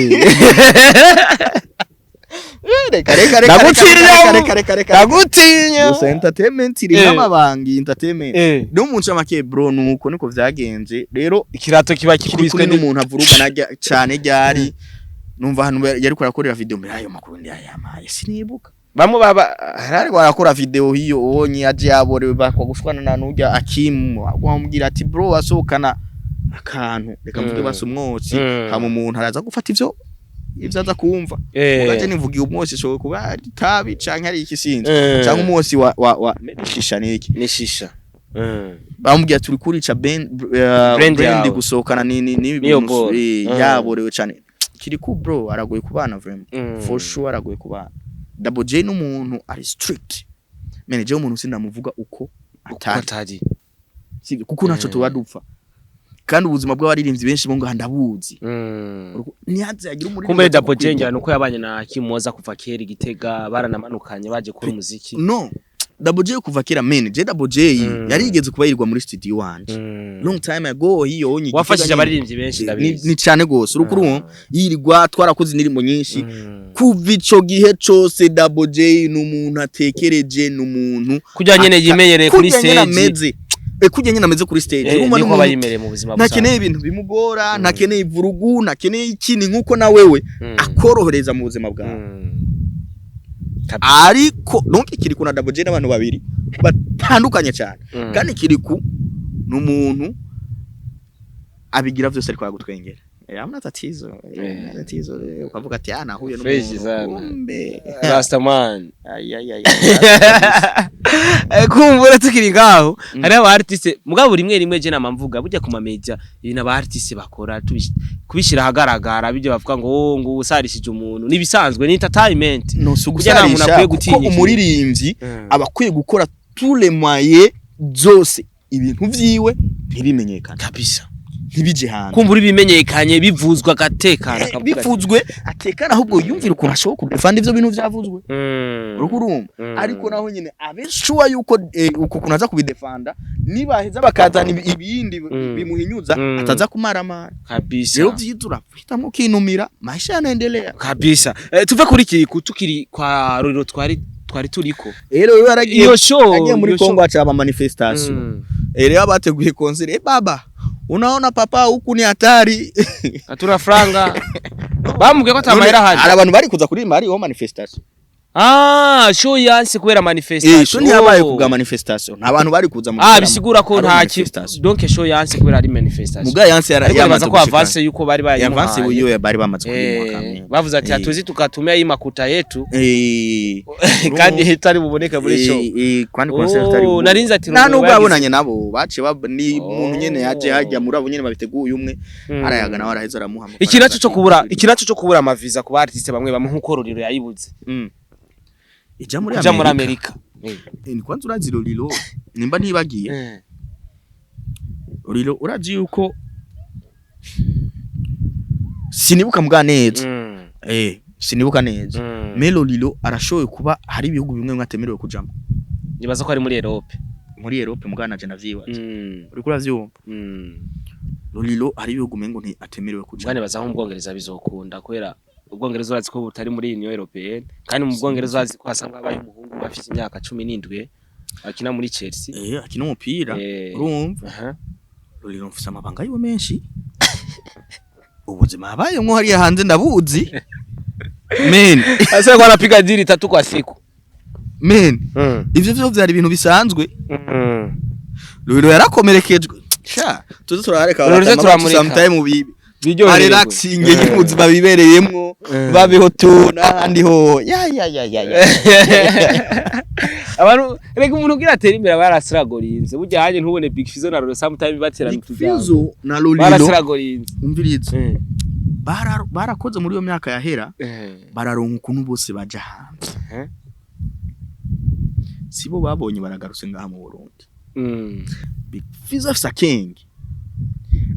nagutinya gusa entertainment iri nk'amabangi entertainment no munsi make bro nuko niko vyagenze rero ikirato kiba kikubiswe n'umuntu avuruga cyane ryari numva hano yari kurakorera video mbere ayo makuru ndi ayamaye sinibuka bamwe harari barakora video hiyo onye aje yabore bakogushwana na nujya Akim wamubwira ati bro wasohokana akantu reka mvuge basumwotsi hama umuntu araza gufata ivyo aza kumva ugaje nivugiye umwotsi so kuba tabi canke ari ikisinzi canke umwotsi wa shisha niki ni shisha bamubwira turi kurica brand gusohokana ni bintu yaborewe cyane Kirikou bro aragoye kubana vraiment for sure aragoye kubana Double J n'umuntu ari strict manager w'umuntu sinamuvuga uko atari kuko naco tuba dupfa kandi ubuzima bw'abaririmbyi benshi bo ndabuzi nihaze yagira umuriro kumbe Double J njyana uko yabanye na Kimoza kuva kera Igitega baranamanukanye baje kuri muziki no Double J kuva kera manager Double J yarigeze kubayirwa muri studio wanje long time ago hiyo onye wafashije abaririmbyi benshi ndabizi ni cyane gose urukuru yirigwa twarakoze indirimbo nyinshi kuva ico gihe cose Double J n'umuntu atekereje n'umuntu kujya nyene yimenyereye kuri stage kujya nyene ameze kuri stage niko bayimereye mu buzima bwawe nakeneye ibintu bimugora nakeneye ivurugu nakeneye ikindi nkuko na wewe akorohereza mu buzima bwawe ariko nonke Kirikou na Double J n'abantu babiri batandukanye cyane kandi Kirikou n'umuntu abigira vyose ariko yagutwengera amna tatizo ukavuga ati nahuye n'umbe Rastaman kumbura tukiri ngaho hari aba artiste mugabo rimwe je namamvuga burya ku mamedia ibintu aba artiste bakora kubishira hagaragara bijye bavuga ngo usarishije umuntu nibisanzwe ni entertainment no sugusarisha ko umuririmbyi abakwiye gukora tous les moyens zose ibintu vyiwe ntibimenyekana kabisa ntibije hanze kumbura bimenyekanye bivuzwa gatekana bivuzwe atekana ahubwo yumvira ukuntu ashoboka kudefanda ivyo bintu vyavuzwe urukurumba ariko naho nyine abeshuwa yuko uko kunaza kubidefanda nibaheza bakazana ibindi bimuhinyuza ataza kumaramara kabisa rero vyizura hitamwo kinumira maisha yanaendelea kabisa tuve kuri Kirikou tukiri kwa Lolilo twari turiko rero yaragiye agiye muri Kongo acaba manifestation rero abateguye concert baba unaona papa huku ni hatari atura franga bamubwiye ko tamahera haje hari abantu bari kuza kuri mari ho manifestation show yanse kubera manifestation. Show ntiyabaye kubwa manifestation. Nta bantu bari kuza mu bisigura ko nta donc show yanse kubera ari manifestation. Muga yanse yamaze ko avance yuko bari bayimuhaye. Avance uyo bari bamaze kuyimuha. Bavuze ati atuzi tukatumia iyi makuta yetu. Kandi hitari buboneka muri show. Kandi concert ari. Narinze ati nta nubwo abonanye nabo bace ni umuntu nyene yaje hajya muri abo nyene babiteguye umwe arayaga nawe araheza aramuha. Ikinacho cyo kubura amaviza ku artiste bamwe nkuko Lolilo yayibuze. Ija muri Amerika. Ni kwanza urazi Lolilo nimba ntibagiye. Lolilo urazi yuko sinibuka mbwa neza. Sinibuka neza. Me Lolilo arashoye kuba hari ibihugu bimwe mwatemerewe kujamo. Nibaza ko ari muri Europe. Muri Europe mugana je navyibaza. Uri kuravyumva? Lolilo hari ibihugu mengo nti atemerewe kujamo. Mugane baza mu Bwongereza bizokunda kubera Ubwongereza urazi ko butari muri Union Européenne kandi mu Bwongereza urazi ko hasanga abaye umuhungu bafite imyaka 17 akina muri Chelsea. Akina umupira urumva. Lolilo mfise amabanga yiwe menshi. Ubuzima abaye mwo hari hanze ndabuzi. Men asa ko anapiga diri 3 kwa siku. Men ivyo vyo vyari ibintu bisanzwe. Lolilo yarakomerekejwe. Sha tuzo turareka sometime mubibi. Relaxing y'ubuzima bibereyemwo babeho tuna andiho abantu rega umuntu ugira atera imbere barasiragorinze burya hanje ntubone Big Fizzo na Lolilo sometimes baterana tuvyanga Fizzo na Lolilo barasiragorinze umvirize barakoze muri yo myaka yahera bararonka ukuntu bose baja hanze sibo babonye baragarutse ngaha mu Burundi. Big Fizzo afisa king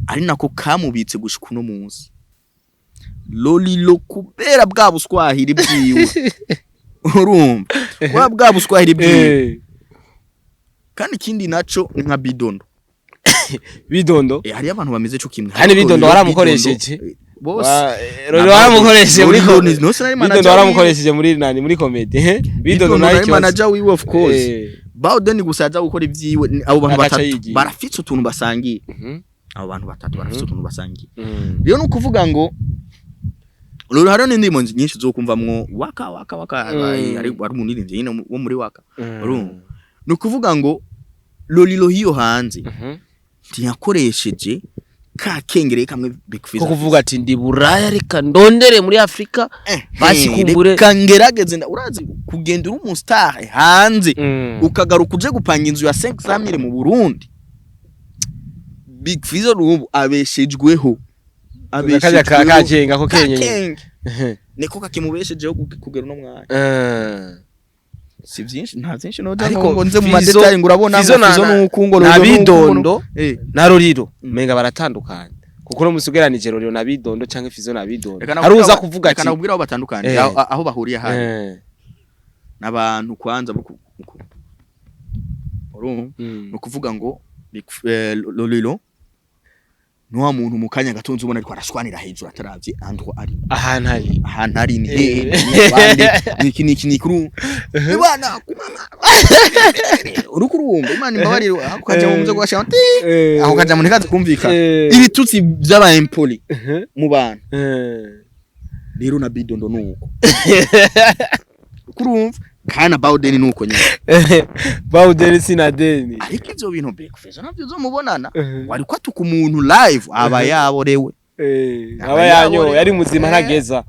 ari nako kamubitse gushika uno munsi. Lolilo kubera bwa buswahiri bwiwe urumva bwa buswahiri bwiwe kandi kindi naco nka bidondo hari abantu bameze cyo kimwe hani bidondo waramukoresheje bose Lolilo waramukoresheje muri bidondo waramukoresheje muri comedy bidondo nayo manager wiwe of course Bawden gusaza gukora ivyiwe abo bantu batatu barafitse utuntu basangiye. Abo bantu batatu barafite utuntu basangiye. Rero no kuvuga ngo Lolilo hari n'indimo nyinshi zo kumvamwo waka ari umunirinde nyine wo muri waka. No kuvuga ngo Lolilo hiyo hanze tiyakoresheje ka kengere kamwe Big Fizzo. Ko kuvuga ati ndi buraya reka ndondere muri Afrika basikumbure kangerageze urazi kugenda uri umustar hanze ukagaruka uje gupanga inzu ya 500,000 mu Burundi. Big Fizzo n'ubu abeshejweho kajenga ko kenye niko kakimubeshejeho kugera no mwanya si byinshi nta byinshi no ngo nze mu madetail ngurabona Fizzo n'ukungo na bidondo na Lolilo menga baratandukanye kuko no musugeranije Lolilo na bidondo canke Fizzo na bidondo aruza kuvuga ati kana ubwira aho batandukanye aho bahuriye hari nabantu kwanza no kuvuga ngo Lolilo nuwa muntu mukanya gatonze ubona ariko arashwanira hejuru ataravye andwa ari ahantu ari ni iki kuru ibana kumama urukurumba imana imbabariro aho kaje mu muzo gwashante aho kaje mu nikaze kumvika ibitutsi by'aba empoli mu bantu rero na bidondo nuko kurumva kana Bawden nuko nyine Bawden sinadeni ariko ivyo bintu Big Fizzo navyo zo mubonana wari kwatuka umuntu live aba yaborewe aba yanyo yari muzima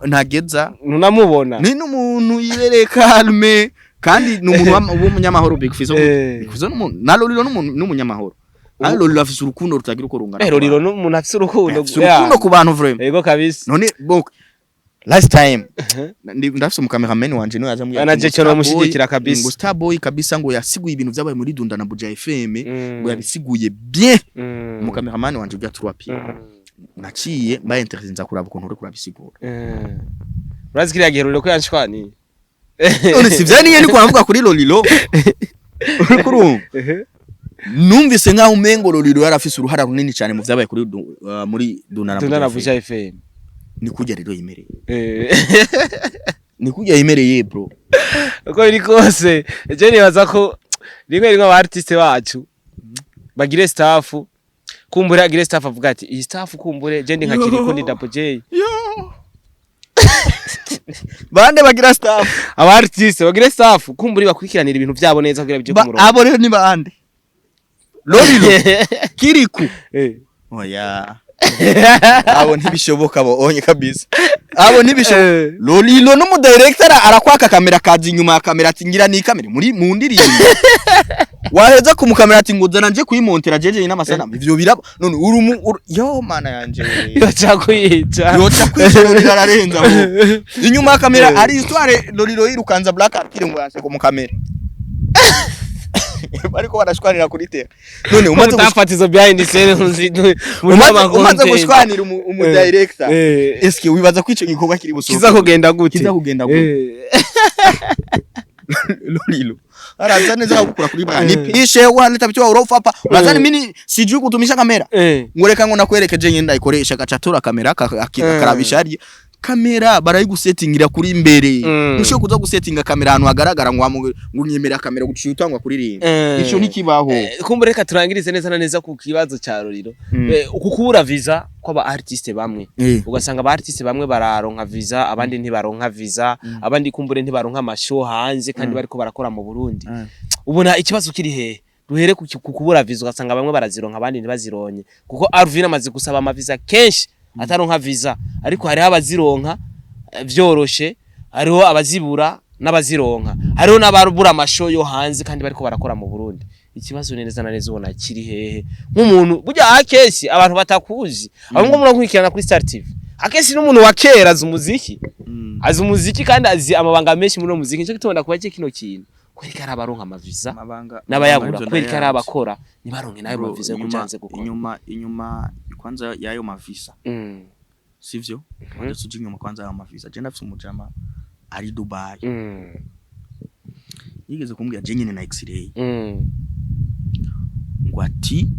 ntageza nunamubona ni n'umuntu yibere calme kandi n'umuntu w'umunyamahoro Big Fizzo na Lolilo n'umunyamahoro ari Lolilo afise urukundo rutagira uko rungana Lolilo n'umuntu afise urukundo ku bantu vraiment yego kabisa none last time ndafise mu cameraman wanje no yaza mu anaje cyo no mushigikira kabisa ngo Starboy kabisa ngo yasiguye ibintu byabaye muri Dunda na Buja FM ngo yabisiguye bien mu cameraman wanje ujya 3 naciye mbaye intervenza kuraba ukuntu uri kurabisigura urazi kiriya gihe Lolilo ko yanshwani none sivya niye ndiko navuga kuri Lolilo urukuru numvise nkaho umengo Lolilo yarafise uruhara runini cyane mu byabaye kuri muri Dunda na Buja FM ni kujya rero yimereye ni kujya yimereye bro uko biri kose je nibaza ko rimwe aba artiste bacu bagire staff kumbura agire staff avuga ati iyi staff kumbure je ndi nka Kiriko ndi Double J bande bagira staff aba artiste bagira staff kumburi bakurikiranira ibintu byabo neza kugira byo kumurongo abo rero ni bande Lolilo Kirikou oya abo ntibishoboka bo onye kabisa abo ntibishoboka Lolilo no mu director arakwaka kamera kazi inyuma ya kamera ati ngira ni kamera muri mu ndirimbo waheza ku mukamera ati nguzana nje kuyimontera jeje n'amasanamu ivyo biraba none yo mana yanje yoca kwica Lolilo ararenza bo inyuma ya kamera ari histoire Lolilo yirukanza black akire ngo yase ku mukamera bariko barashwanira kuri tera none umaze gufatizo behind the scene umaze gushwanira umu director eske wibaza kwico gikorwa kiri busohoka kiza kugenda gute Lolilo araza neza gukura kuri bana nipishe wanita bitwa urofapa urazani mini sijui kutumisha kamera ngoreka ngo nakwerekeje nyenda ikoresha gacatura kamera karabishari kamera barayigusettingira kuri imbere nusho kuza gusettinga kamera hano hagaragara ngo nyemera kamera guciyutangwa kuri rimwe ico nikibaho kumbe reka turangirize neza na neza ku kibazo ca Lolilo ukukubura visa kwaba artiste bamwe ugasanga aba artiste bamwe bararonka visa abandi ntibaronka visa abandi kumbure ntibaronka amashow hanze kandi bariko barakora mu Burundi ubona ikibazo kiri he duhere kukubura visa ugasanga bamwe barazironka abandi ntibazironye kuko Arvin amaze gusaba ama visa kenshi ataronka visa ariko hari abazironka vyoroshe hariho abazibura n'abazironka hariho n'ababura amashow yo hanze kandi bariko barakora mu Burundi ikibazo neza na neza ubona kiri hehe nk'umuntu burya AKES abantu batakuzi ahubwo murankwikirana kuri Star TV AKES n'umuntu wa kera azi umuziki kandi azi amabanga menshi muri muziki cyo gitonda kuba kino kintu kwereka ari abaronka amavisa n'abayabura kwereka ari abakora nibaronke nayo amavisa yo kujanze gukora inyuma kwanza yayo mavisa sivyo kwanza tuje inyuma kwanza yayo mavisa je ndafite umujama ari Dubai yigeze kumbwira je nyine na X-ray ngwati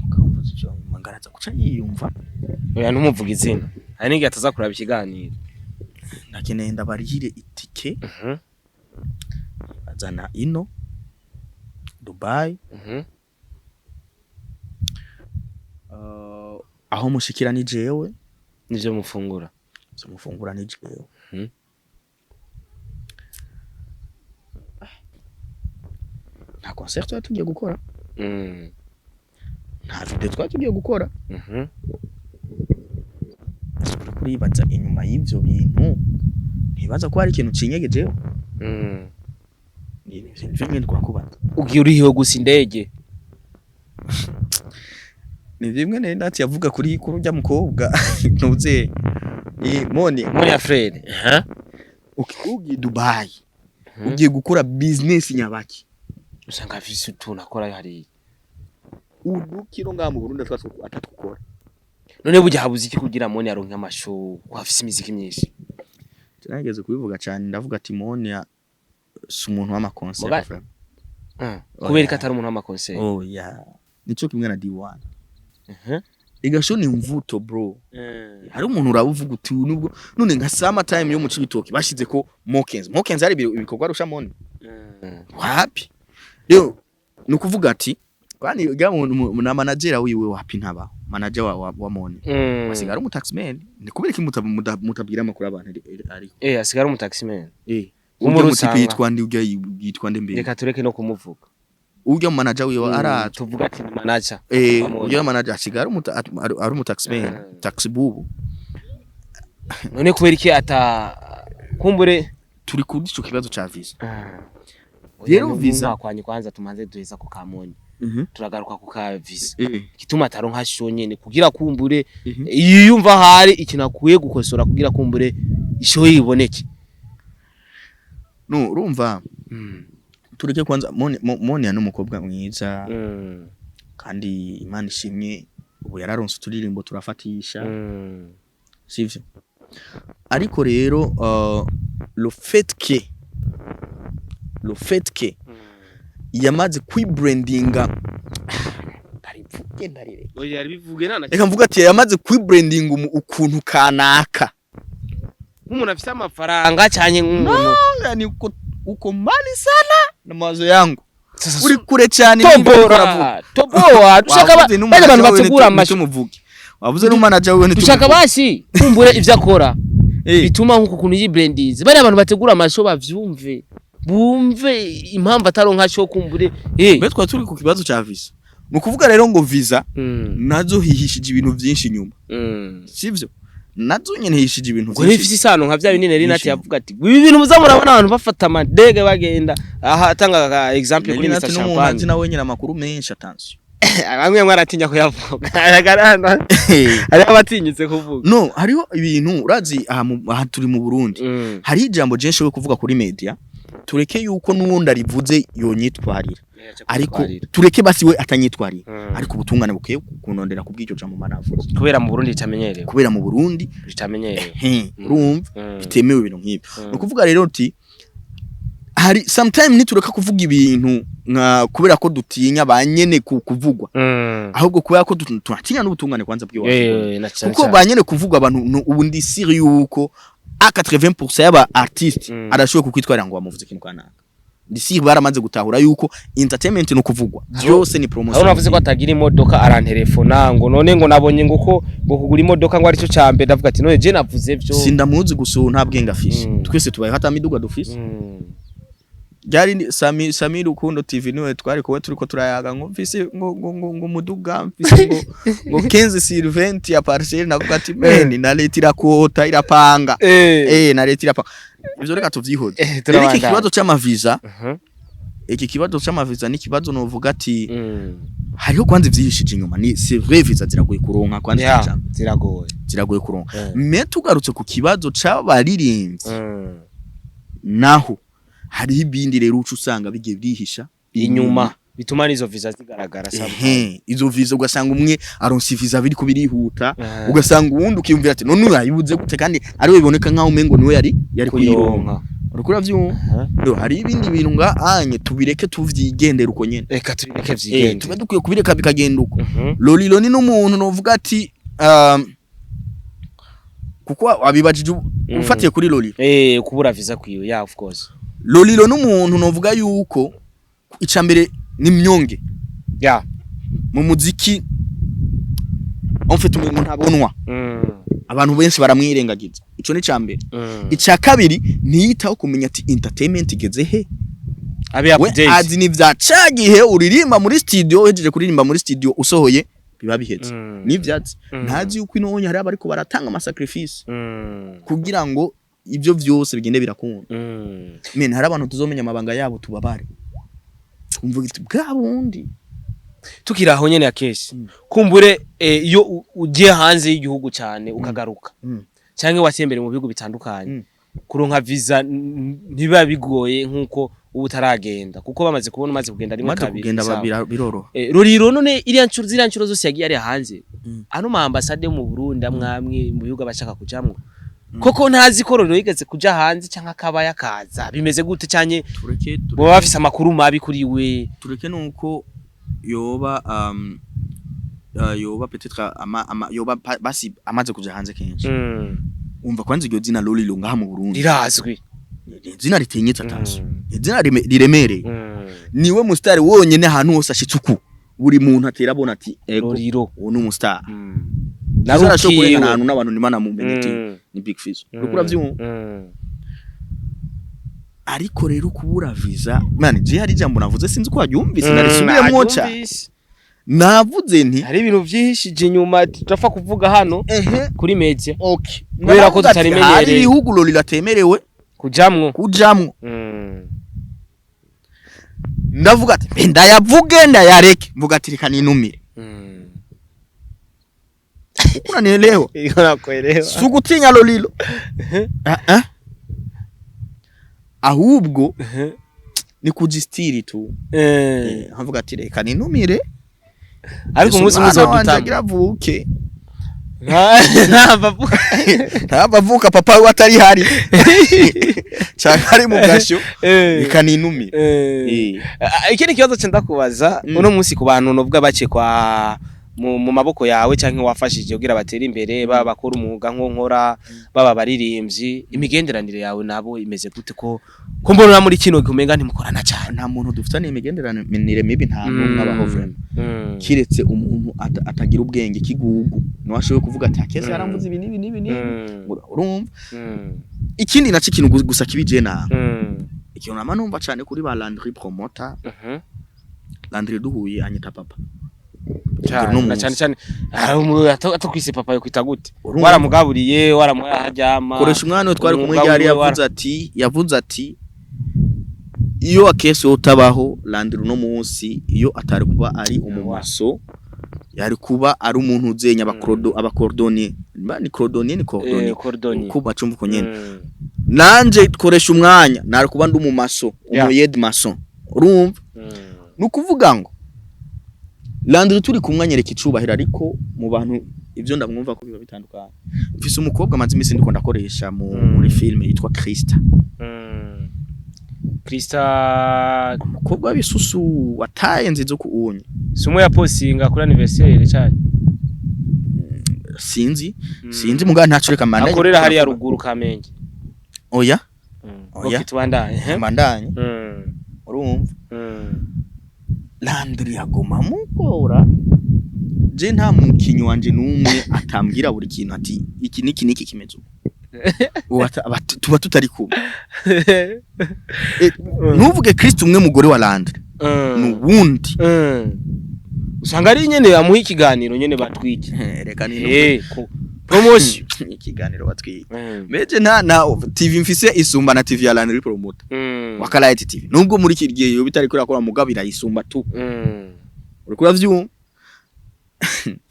mukamvuze cyo mangaraza kuca yiyumva oya ntumuvuga izina hari ningi ataza kuraba ikiganiro nakeneye ndabarihire itike azana ino Dubai aho mushikira ni jewe nivyo mufungura ni jewe nta concert tugiye gukora nta video tugiye gukora kuribaza inyuma y'ivyo bintu ntibaza ko hari ikintu cinyegejeho ni vimwe ndikurakubaza ugiye urihiwe gusa indege ni vimwe nendati yavuga kuri kurujya mukobwa ntuze moni ya Fred ugiye Dubai ugiye gukora business nyabaki usanga afise tunakora hari udukiro nga mu Burundi atatukora none bujya habuze iki kugira moni aronka amashow kwafise imiziki myinshi tunageze kubivuga cyane ndavuga ati moni si umuntu w'ama concert kubereka atari umuntu w'ama concert nico kimwe na D1 igasho ni mvuto bro hari umuntu uravuga uti nubwo none nka summer time yo mu Cibitoke bashize ko Mokens ari ibikorwa rusha moni wapi yo nukuvuga ati kwani na manager wiwe wapi ntaba manager wa moni wasigara mu taxman ni kubera ki mutabwira amakuru abantu ari asigara mu taxman umurutipi yitwande ujya yitwande mbere reka tureke no kumuvuga ujya manager wiwe ara tuvuga ati manager ujya manager asigara ari mu taxman taxi bubu none kubera ki ata kumbure turi kuri ico kibazo ca visa rero visa kwanye kwanza tumanze duheza ku Kamonyi turagaruka ku ka visa kituma ataronka show nyene kugira kumbure yiyumva hari ikintu akuye gukosora kugira kumbure ishow yiboneke no urumva tureke kwanza moni ya n'umukobwa mwiza kandi Imana ishimye ubu yararonse turirimbo turafatisha sivyo ariko rero le fait que yamaze kwibrandinga ndarivuge ndarire oya yari bivuge nana reka mvuga ati yamaze kwibrandinga ukuntu kanaka nk'umuntu afite amafaranga cyane nk'umuntu yani uko mali sana na mawazo yangu uri kure cyane tobora dushaka abantu bategura amasho muvuge wavuze n'umanager wewe dushaka bashi kumbure ivyo akora bituma nkuko kuntu yibrandize bari abantu bategura amasho bavyumve bumve impamvu ataronka sho kumbure betwa turi ku kibazo ca visa nukuvuga rero ngo visa nazo hihishije ibintu byinshi inyuma sivyo nazo nyene hihishije ibintu byinshi ngo isano nka vya binini Renati yavuga ati ibi bintu muzamurabona abantu bafata amadege bagenda aha atanga example kuri Mr Champagne nawe nyina makuru menshi attention bamwe mwaratinya ko yavuga aragarana ari abatinyitse kuvuga no hariho ibintu urazi aha turi mu Burundi hari ijambo jenshi we kuvuga kuri media tureke yuko nuwundi arivuze yonyitwarira ariko tureke basi we atanyitwarira ariko ubutungane bukeye kunondera kubw'icyo jambo manavuze kubera mu Burundi bitamenyerewe kubera mu Burundi bitamenyerewe urumva bitemewe ibintu nk'ibyo no kuvuga rero uti hari sometime nitureka kuvuga ibintu nka kubera ko dutinya banyene kuvugwa ahubwo kubera ko tunatinya n'ubutungane kwanza bw'iwacu kuko banyene kuvugwa abantu ubu ndi siri yuko a 80% y'aba artiste arashoboye kukwitwarira ngo bamuvuze ikintu kanaka ndisi baramaze gutahura yuko entertainment no kuvugwa byose ni promotion aho navuze ko atagira imodoka arantelefona ngo none ngo nabonye ngo kugura imodoka ngo ari cyo cambe ndavuga ati none je navuze byo sindamuzi gusa nta bwenge afishe twese tubaye hata miduga dufise Jari Sami Rukundo TV niwe twari ko turiko turayaga ngo mfise ngo muduga mfise ngo 15 Sylvent ya parcelle navuga ati meni na leta irakota irapanga na leta irapanga ivyo reka tuvyihode iki kibazo cy'amaviza iki kibazo cy'amaviza ni kibazo novuga ati hariho kwanza ivyihishije inyuma ni c'est vrai visa ziragoye kuronka kwanza cyane ziragoye kuronka me tugarutse ku kibazo c'abaririmbyi naho hari ibindi rero ucu usanga bigiye birihisha inyuma bituma nizo visa zigaragara sabwe izo visa ugasanga umwe aronsi visa biri kubirihuta ugasanga uwundi ukiyumvira ati none urayibuze gute kandi ari we biboneka nkaho umengo niwe yari kuyironka urukura vyo hari ibindi bintu nga anye tubireke tuvyigendera uko nyene reka tubireke vyigende tuba dukwiye kubireka bikagenda uko Lolilo ni n'umuntu novuga ati kuko abibajije ufatiye kuri Lolilo kubura visa kwiyo yeah of course Lolilo n'umuntu novuga yuko icambere ni myonge mu muziki onfite umuntu ntabonwa abantu benshi baramwirengagiza ico ni cambere ica kabiri niyitaho kumenya ati entertainment igeze he abi update azi ni vyacagihe uririmba muri studio hejeje kuririmba muri studio usohoye biba bihetse ni vyatsi ntazi yuko inonye hari abariko baratanga ama sacrifice kugira ngo ibyo byose bigende birakunda men hari abantu tuzomenya amabanga yabo tubabare umvuga iti bwabundi tukiraho nyene AKES kumbure iyo ugiye hanze y'igihugu cyane ukagaruka cyangwa watembere mu bihugu bitandukanye kuronka visa ntiba bigoye nkuko ubutaragenda kuko bamaze kubona maze kugenda rimwe kabiri kugenda biroro Lolilo none iriya ncuro zose yagiye ari hanze ano ma ambassade mu Burundi amwamwe mu bihugu bashaka kujamwo koko ntazi ko Lolilo yigeze kuja hanze cyangwa akabaya kaza bimeze gute cyanye bo bafise amakuru mabi kuri we tureke nuko yoba peut-être yoba basi amaze kuja hanze kenshi umva kwanza iryo zina Lolilo ngaha mu Burundi rirazwi zina ritenyetse atanso zina riremere niwe mustari wonyene ahantu hose ashitsuku buri muntu atera bona ati Lolilo uwo ni umustar narushoboye ahantu n'abantu nimana mu mbenti ni Big FIZZO rukura vyumva ariko rero kubura visa man je hari jambo navuze sinzi ko wabyumvise narisubiremo cha navuze nti hari ibintu vyihishije inyuma tutafa kuvuga hano kuri media okay kubera ko tutarimenyereye hari ibihugu Lolilo atemerewe kujamwo ndavuga ati ndayavuge ndayareke mvuga ati reka ninumire ukuna nielewa nakuelewa sugutinya Lolilo ahubwo ni kujistiri tu havuga ati reka ninumire ariko umunsi uzodutangira vuke ntabavuka papa we atari hari cyakari mu gasho reka ninumire ikindi kibazo cyenda kubaza uno munsi ku bantu novuga bace kwa mu maboko yawe canke wafashije kugira batera imbere baba bakora umwuga nko nkora baba baririmbyi imigenderanire yawe nabo imeze gute ko mbona muri kino gumenga ntimukorana cyane nta muntu dufitanye imigenderanire mibi nta numwe abaho vraiment kiretse umuntu atagira ubwenge kigugu no washoboye kuvuga ati akeze yaramvuze ibi nibi urumva ikindi naci kintu gusa kibije na ikintu nama numva cyane kuri ba Landry promoter Landry duhuye anyita papa cyane atakwise papa yo kwita gute waramugaburiye waramwahajyama koresha umwana we twari kumwe yari yavuze ati iyo AKES utabaho Landry no munsi iyo atari kuba ari umumaso yari kuba ari umuntu uzenya abakordonier ni cordonier kuba cumva ko nyene nanje koresha umwanya nari kuba ndi umumaso umuyed mason urumva nukuvuga ngo Landry turi kumwanyereka icubahira ariko mu bantu ivyo ndamwumva ko biba bitandukanye mfise umukobwa amaze imisi ndiko ndakoresha muri filme yitwa Krista umukobwa w'ibisusu wataye nzizo kuunye sumo ya postinga kuri anniversaire cyane sinzi muga ntaco reka mandanye akorera hari ya ruguru Kamenge oya mandanye urumva Landry yagoma mukora je nta mukinyi wanje numwe atambwira buri kintu ati iki niki kimeze tuba tutari kumwe ntuvuge Kristo umwe mugore wa Landry nubundi usanga ari nyene amuha ikiganiro nyene batwike reka ni promotion ikiganiro batwike meje nta TV mfise isumba na TV ya Landry promoter wakalite TV nubwo muri kirgiye yo bitari kurakora mugabira isumba tu uri kuravyumva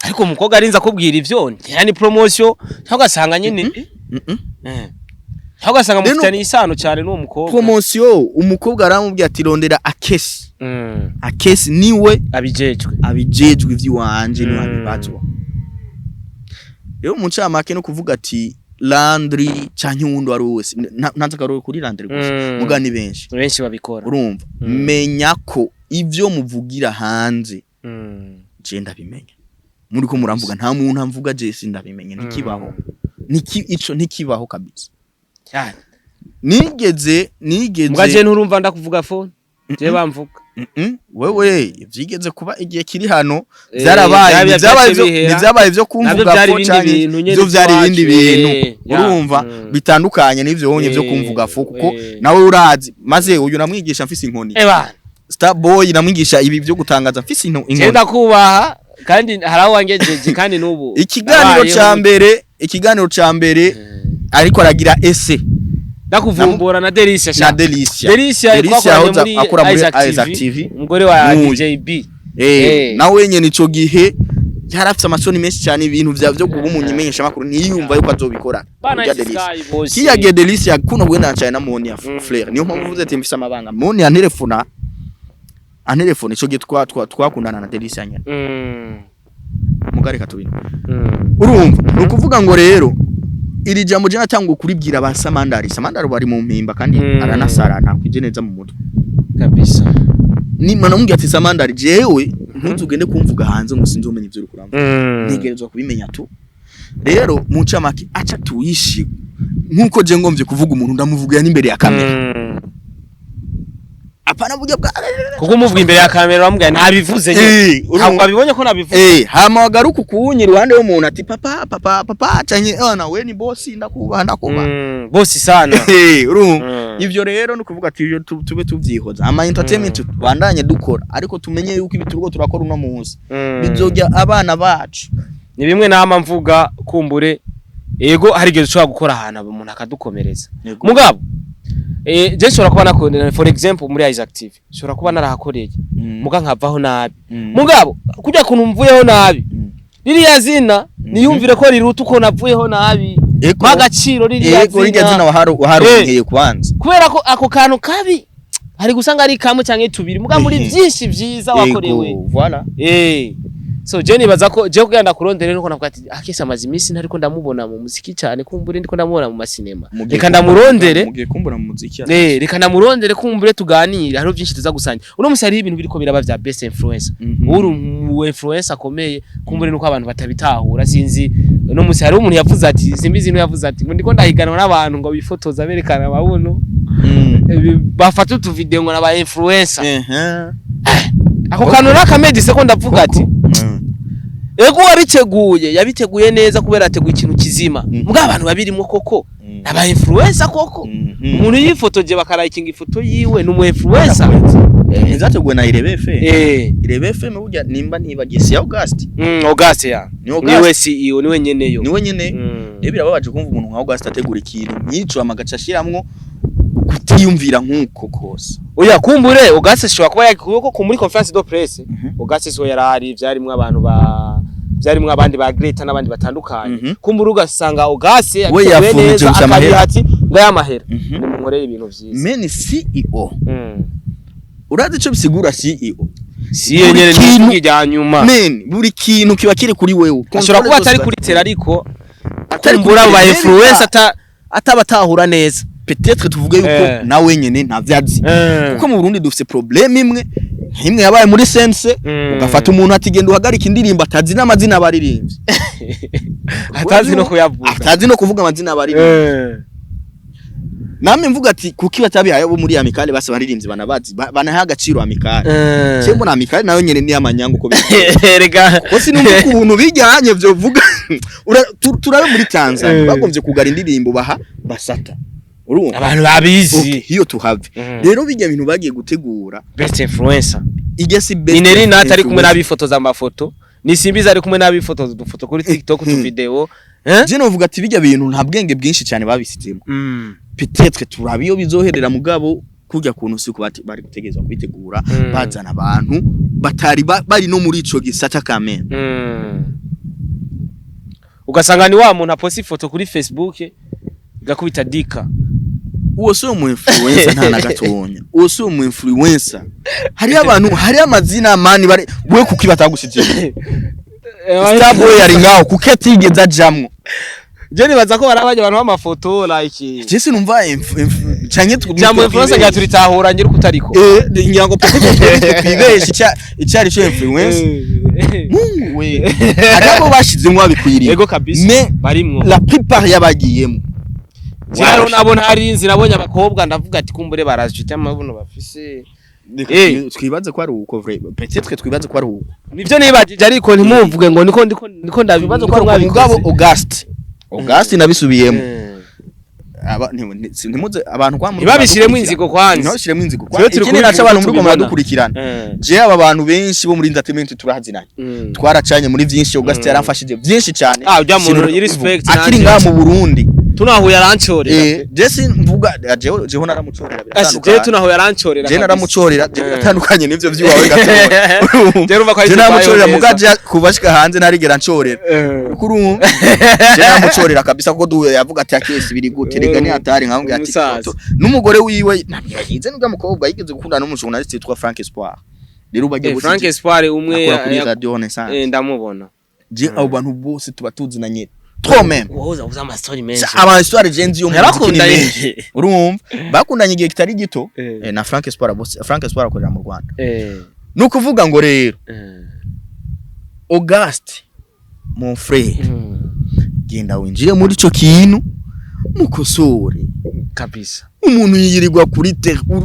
ariko umukobwa arinza kubwira ivyo yani promotion ntagasanga nyene ntagasanga mufitanye isano cyane n'uwo mukobwa promotion umukobwa aramubwiye ati rondera AKES AKES niwe abijejwe ivy'iwanje ni wabibazwa rero muncamake no kuvuga ati Landry canke uwundi wari wese ntanze akaroro kuri Landry gusa mugani benshi babikora urumva menya ko ivyo muvugira hanze je ndabimenya muri ko muramvuga nta muntu amvuga je sindabimenye nikibaho ico ntikibaho kabisa cyane nigeze mugaje nturumva ndakuvuga phone je bamvuga wewe ivyigeze kuba igihe kiri hano byabaye byo kumvuga fo cyane byo byari ibindi bintu urumva bitandukanye n'ivyo wonye byo kumvuga fo kuko nawe urazi maze uyu namwigisha mfise inkoni Star boy namwigisha ibi byo gutangaza mfise inkoni cyenda kubaha kandi haraho wangejeje kandi nubu ikiganiro ca mbere ariko aragira ese ndakuvumbura na Delicia akora muri Isaac TV umugore wa DJB nawe nyene ico gihe yarafite amasoni menshi cyane ibintu byo kuba umunyimenyesha makuru niyumva yuko azobikora kiya Delicia kuno gwenda cyane na Moni ya Flair niyo mpamvu uvuze ati mfise amabanga Moni ya telefone ico gihe twakundana na Delicia nyene mugare katubino urumva nukuvuga ngo rero iri jambo je natangwa kuribwira ba Samandari bari mu mpimba kandi aranasara nta kwijeneza mu mutwe kabisa ni mana mungi ati Samandari jewe ntuzugende kumvuga hanze ngo sinzomenya ivyo uri kuramva ntegerezwa kubimenya tu rero muncamake aca tuyishi nkuko je ngomvye kuvuga umuntu ndamuvuga ya n'imbere ya kamera apana burya bwa kuko umuvuga imbere ya kamera bamubwira ntabivuze nyine ntabwo abibonye ko nabivuze hama wagaruka kuwunyi ruhande w'umuntu ati papa cyanye nawe ni boss ndakubaha boss sana urumva ivyo rero no kuvuga ati iyo tube tuvyihoza ama entertainment bandanye dukora ariko tumenye yuko ibiturgo turakora uno munsi bizojya abana bacu ni bimwe nama mvuga kumbure ego hari gihe ushobora gukora ahantu umuntu akadukomereza mugabo je shora kuba nakondera for example muri Isaac TV shora kuba narahakoreye muga nkavaho nabi mugabo kujya kuntu mvuyeho nabi ririya zina niyumvire ko riruta uko navuyeho nabi magaciro ririya zina waharunkeye kwanza kubera ko ako kantu kabi hari gusanga ari kamwe cyangwa tubiri muga muri byinshi byiza wakorewe voilà So je nibaza ko je kugenda kurondera nuko navuga ati AKES amazi imisi ntariko ndamubona mu muziki cyane kumbure ndiko ndamubona mu masinema reka ndamurondere mugiye kumbura mu muziki reka ndamurondere kumbure tuganira haro byinshi tuza gusanya uno musi hari ibintu biriko biraba vya best influencer uri mu influencer akomeye kumbure nuko abantu batabitahura sinzi uno musi hari umuntu yavuze ati simbizi no yavuze ati ngo ndiko ndahiganwa n'abantu ngo bifotoza berekana ababuno bafata utu video ngo naba influencer ako kantu nakamedi sekonda avuga ati ego wabiteguye yabiteguye neza kubera ateguye ikintu kizima mbwa abantu babirimo koko aba influencer koko umuntu yifotoje bakarayikinga ifoto yiwe numu influencer zateguwe na Irebe FM burya nimba ntibagisi ya August ya niwe CEO niwe nyeneyo rero birababaje kumva umuntu nka August ategura ikintu nyico amagaca ashiramwo kutiyumvira nkuko kose oya kumbure August ashobora kuba yakuyoko ku muri conference de presse August so yarari byarimwe abantu byarimwe abandi ba Greta n'abandi batandukanye kumbure ugasanga August yakuye neza akabihati ngayamahera munkorera ibintu vyiza men CEO urazi ico bisigura CEO nyene n'ikijya nyuma men buri kintu kiba kiri kuri wewe ashobora kuba atari kuri tera ariko kumbura aba influencer atabatahura neza peut-être tuvuge yuko nawe nyene ntavyazi kuko mu Burundi dufite problème imwe yabaye muri sense ugafata umuntu atigenda uhagarika indirimbo atazi n'amazina abaririmbye atazi no kuyavuga atazi no kuvuga amazina abaririmbye namwe mvuga ati kuki batabihaye bo muri amikale base baririmbye banabazi banaha agaciro amikale cyembo na amikale nayo nyene ni amanyango ko rega ko sinumva kubuntu bijyanye byo vuga turabe muri Tanzania bagomvye kugara indirimbo baha basata abantu babizi hiyo tuhave rero bijya bintu bagiye gutegura best influencer igesi best ineri natari kumwe nabifotoza amafoto ni simbiza ari kumwe nabifotoza udufoto kuri TikTok tu video je novuga ati bijya bintu nta bwenge bwinshi cyane babisitemo peut-être turabiyo bizoherera mugabo kujya kuntu siku bari gutegeza kubitegura bazana abantu batari bari no muri ico gisata kamene ugasanga ni wa muntu aposti foto kuri Facebook gakubita dika uwo so mu influencer nta nagatonya uwo so mu influencer hari abantu hari amazina mani bari we kuki batagusije Starboy yari ngaho kuki atigeze ajamwo je nibaza ko barabaje abantu b'amafoto like je sinumva canke jambo influencer ya turitahura ngiri kutariko ngirango poko twibeshi icyari cyo influencer mungu we ariko bashizemo abikwiriye ego kabisa barimwo la plupart yabagiyemo Jaro nabona hari inzi nabonye abakobwa ndavuga ati kumbure barazifite amabuno bafise twibaze ko ari uko vrai peut-être twibaze ko ari uko nivyo nibajije ariko ntimumvuge ngo niko ndabibaza ko ari umugabo August nabisubiyemo aba ntimuze abantu kwa muri babishiremo inzigo kwanze ntibashiremo inzigo kwanze ikindi naca abantu muri goma dukurikirana je aba bantu benshi bo muri entertainment turahazinanye twaracanye muri byinshi August yaramfashije byinshi cyane ujya mu respect akiri ngaha mu Burundi tunahuye arancorera Jesse mvuga jeho naramucorera biratandukanye tunahuye arancorera je naramucorera atandukanye nivyo vyiwawe gato je naramucorera mugaje kubashika hanze narigera ncorera kurumva je naramucorera kabisa kuko duhuye yavuga ati AKES biri gute rega ni hatari nkambwe ati n'umugore wiwe nabiyize n'ubwa mukobwa yigeze gukundana n'umujournaliste yitwa Frank Espoir rero bagiye gusa Frank Espoir umwe ya radio Renaissance ndamubona je abo bantu bose tuba tuzinanye trop même woza ama story menshi ama story genzi yo murakundanye urumva bakundanye igihe kitari gito na Frank Espoir bose Frank Espoir akorera mu Rwanda no kuvuga ngo rero August mon frère genda winjire muri ico kintu mukosore kabisa umuntu yirirwa kuri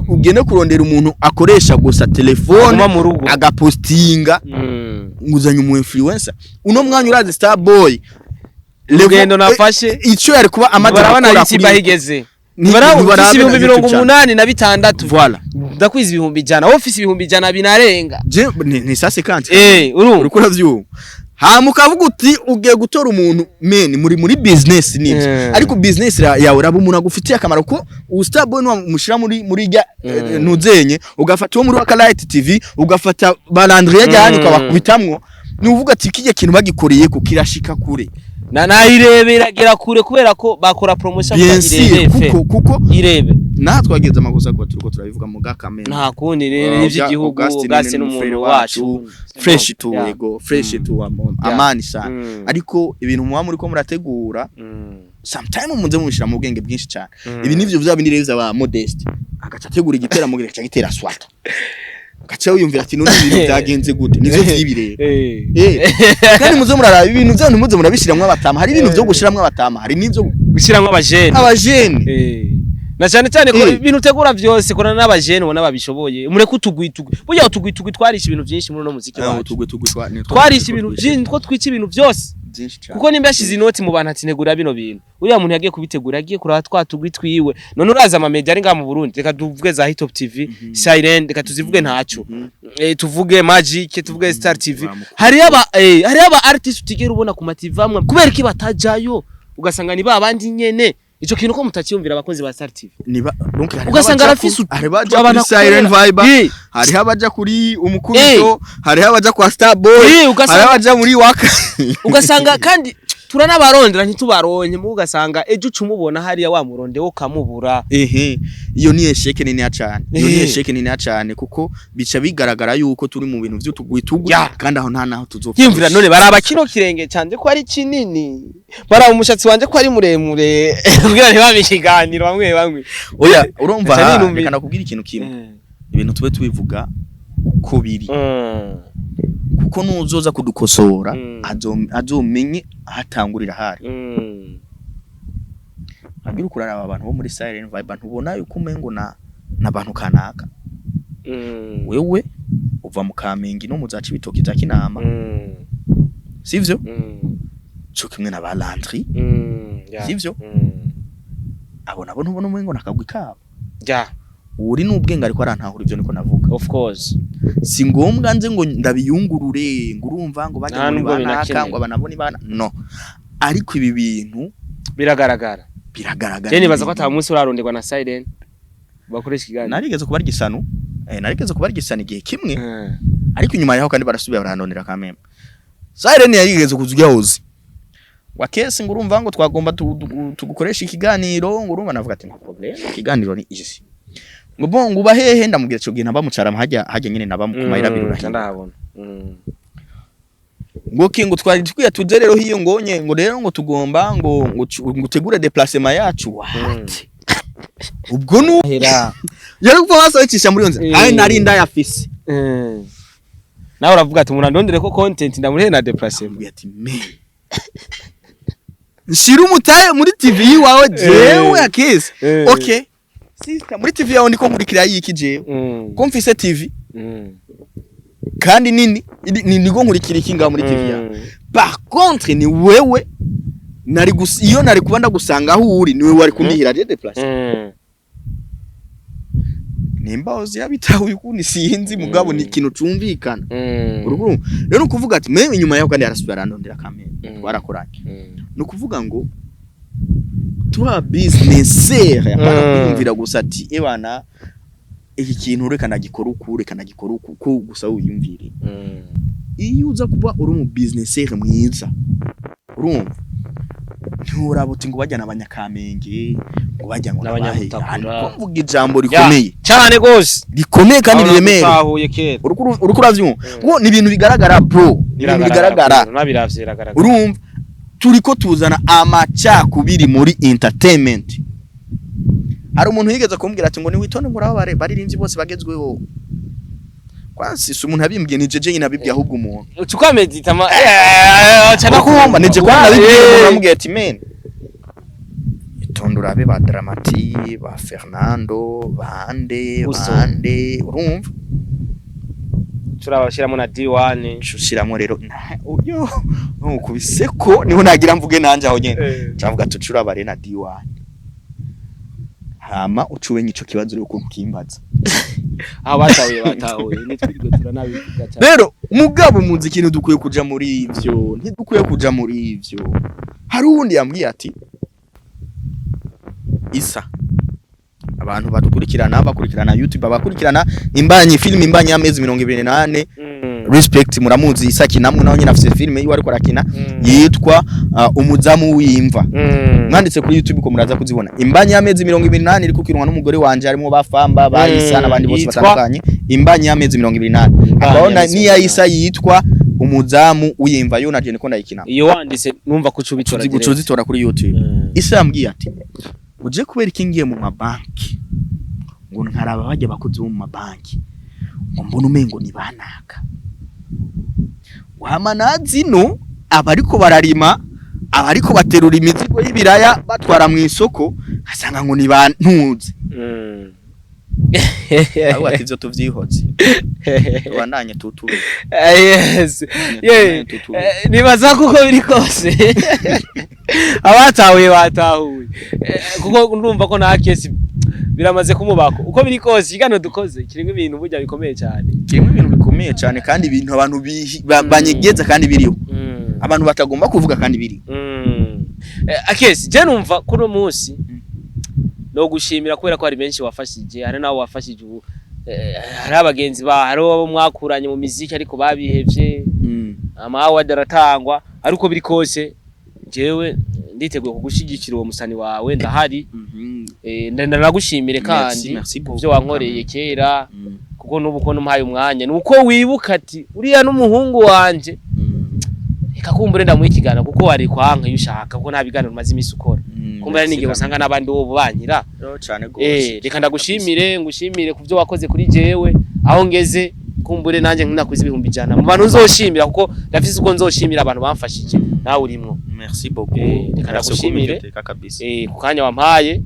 ugene kurondera umuntu akoresha gusa telefone agapostinga nguzanye umu influencer uno mwanya urazi Starboy Lugendo nafashe ico yari kuba amadara isimba higeze Nibarafisi 86 voilà ndakwiza 100 office 100 binarenga je ni sase kanti urumva uravyuba mukavuga uti ugiye gutora umuntu men muri business nibyo ariko business yawe uraba umuntu agufitiye akamaro ko Starboy no mushira muri rya nuzenye ugafata wo muri Light TV ugafata balandriye cyane ukabakubitamwo nuvuga ati kije kintu bagikoreye ko kirashika kure nayirebera gera kure kubera ko bakora promotion irebe kuko irebe twageze amakosa ko turiko turabivuga mu gakamera nta kundi n'ivy'igihugu gase n'umuntu wacu fresh to ego fresh to amani sana ariko ibintu muba muri ko murategura sometime muze mushira mu bwenge bwinshi cyane ibi nivyo vyabindi rero aba modest agaca ategura igitera mu gaca gitera swata gacha uyumvira ati none ibintu byagenze gute nivyo vyibirera kandi muze muraraba ibintu byanyu muze murabishiramwe abatama hari ibintu byo gushiramwe abatama hari nivyo gushiramwe abajene na cyane cyane ko ibintu utegura byose kora n'abajene ubona babishoboye mureke utugwitugwi burya utugwitugwi twarisha ibintu byinshi muri no muziki wacu twarisha ibintu byinshi ko twica ibintu byose kuko nimba yashize inoti mu bantu ati negura bino bintu uriya muntu yagiye kubitegura yagiye kuraba twatugwi twiwe none uraza ama media ari nga mu Burundi reka tuvuge za Hit Top TV Silent reka tuzivuge ntaco tuvuge Magic tuvuge Star TV hari aba artist utigera ubona ku mativamwe kubera ki batajayo ugasanga ni babandi nyene ico kintu ko mutakiyumvira abakozi ba Star TV niba donc ugasanga arafise abana Silent Vibe hari abaja kuri umukuruzo hari abaja kwa Star Boy hari abaja muri waka ugasanga kandi turanabarondera ntitubaronye mu ugasanga ejo cumubona hariya wa muronde wo kamubura iyo ni esheke nini cyane iyo ni esheke nini cyane kuko bica bigaragara yuko turi mu bintu vy'utugwitugu kandi aho nta naho tuzopfa yimvira none baraba kino kirenge canje ko ari kinini baraba umushatsi wanje ko ari muremure kugira ntibamishiganiro bamwe oya urumva reka nakubwira ikintu kimwe ibintu tube tubivuga uko biri kuko nuzoza kudukosora azomenye ahatangurira hari agira ukurara abantu bo muri Silent Vibe ntubona yuko umengo n'abantu kanaka wewe uva mu Kamenge no muzaca ibitoki za Kinama sivyo cyo kimwe na Balantri sivyo abo nabo ntubona umengo nakagwi kabo uri n'ubwenge ariko arantahura ivyo niko navuga of course si ngombwa nze ngo ndabiyungurure ngurumva ngo bajye muri banaka ngo abanaboni bana no ariko ibi bintu biragaragara cyane baza ko ata munsi uraronderwa na Silent bakoresha igani narigeze kuba igisano narigeze kuba igisano igihe kimwe ariko inyuma yaho kandi barasubira baranondera kameme Silent yarigeze kuzujya hoze wa AKES ngurumva ngo twagomba tugukoresha ikiganiro ngurumva navuga ati nta problem ikiganiro ni isi ngo bongo bahehe ndamubwira cyo gihe nabamucara hajya nyine nabamukumayira birura ndabona ngo kingo twari twiya tuje rero hiyo ngonye ngo rero ngo tugomba ngo ngutegure déplacement yacu what ubwo nuhera yari kuva basocisha muri yonze ayi nari ndayafise nawe uravuga ati murandondere ko content ndamurihe na déplacement ati me nshira umutaye muri TV wawe jewe AKES okay sister muri TV yawe ndiko nkurikira yiki jewe ko mfise TV kandi nini nigo nkurikira ikinga muri TV yawe par contre ni wewe iyo nari kubanda gusanga aho uri niwe wari kundihira je déplacer nimba ozi yabitaho yukundi sinzi mugabo ni ikintu cumvikana uruguru rero kuvuga ati mwe inyuma yaho kandi arasubira arandondera kamera twarakoranye no kuvuga ngo tuba businessaire yapana kumvira gusa ati ebana iki kintu reka nagikora uko gusa uyumvire iyo uza kuba uri mu businessaire mwiza urumva nturabuti ngo bajyana abanyakamenge ngo bajya ngo n'abanyamutakura kuvuga ijambo rikomeye cyane gose rikomeye kandi riremeye urukuravyumva ngo ni ibintu bigaragara bro ibintu bigaragara nabiravye urumva turiko tuzana amacakubiri muri entertainment hari umuntu yigeze kumbwira ati ngo ni witonde nguraho baririmvye bose bagezweho kwansi si umuntu abimbwiye ni jeje nyina bibwiye ahubwo umuntu tukamedita cyane kumba nije kwana bibwiye umuntu amubwiye ati men itondura abe ba Dramati ba Fernando bande urumva turabashiramo na D1 shushiramo rero uyo nukubiseko niho nagira mvuge nanje aho nyene cavuga tucura bare na D1 hama ucuwe nyico kibazo rero ukuntu kimbaza batahuye nitwirwe turanabivuga cyane rero mugabo munzi ikintu dukwiye kuja muri ivyo ntidukwiye kuja muri ivyo hari uwundi yambwiye ati Isa abantu badukurikirana bakurikirana YouTube bakurikirana imbanyi film imbanyi y'amezi 28 respect muramuzi Isaki namwe nawe nyine afite filme yiwe ariko arakina yitwa umuzamu w'imva mwanditse kuri YouTube ko muraza kuzibona imbanya y'amezi 28 iri kukiranwa n'umugore wanje harimo bafamba bayisa n'abandi bose batandukanye imbanya y'amezi 28 abona ni yayisa yitwa umuzamu w'imva yo naje niko ndayikina iyo wanditse numva kucubitora gucuzitora kuri YouTube isa yambwiye ati uje kubera ikingiye mu mabanki ngo nkaraba bajya bakoze mu mabanki ngo mbona umengo ni banaka wamanazi no abariko bararima abariko baterura imizigo y'ibiraya batwara mu isoko asanga ngo ni bantuze aho atizo tuvyihoze tubandanye tutube yes nibaza kuko biri kose abatahuye batahuye kuko ndumva ko na AKES biramaze kumubako uko biri kose igano dukoze kirimo ibintu burya bikomeye cyane kandi ibintu abantu banyegeza kandi biriho abantu batagomba kuvuga kandi biri AKES je numva kuno munsi no gushimira kubera ko hari benshi wafashije hari nawo wafashije ubu hari abagenzi ba hari abo mwakuranye mu muziki ariko babihevye amawa daratangwa ariko biri kose jewe nditeguye kugushigikira uwo musani wawe ndahari ndanagushimire kandi byo wankoreye kera kuko nubu ko numuhaye umwanya nuko wibuka ati uriya n'umuhungu wanje ikakumbure ndamuha ikigana kuko wari kwanka yushaka kuko nta biganiro maze imisi ukora kumbura ninge basanga nabandi bo banyira cyane gose reka ndagushimire ngushimire kuvyo wakoze kuri jewe aho ngeze kumbure nanje nkinakuze ibihumbi jana mu bantu nzoshimira kuko ndafise uko nzoshimira abantu bamfashije nawe urimwo merci beaucoup reka ndagushimire kukanya wampaye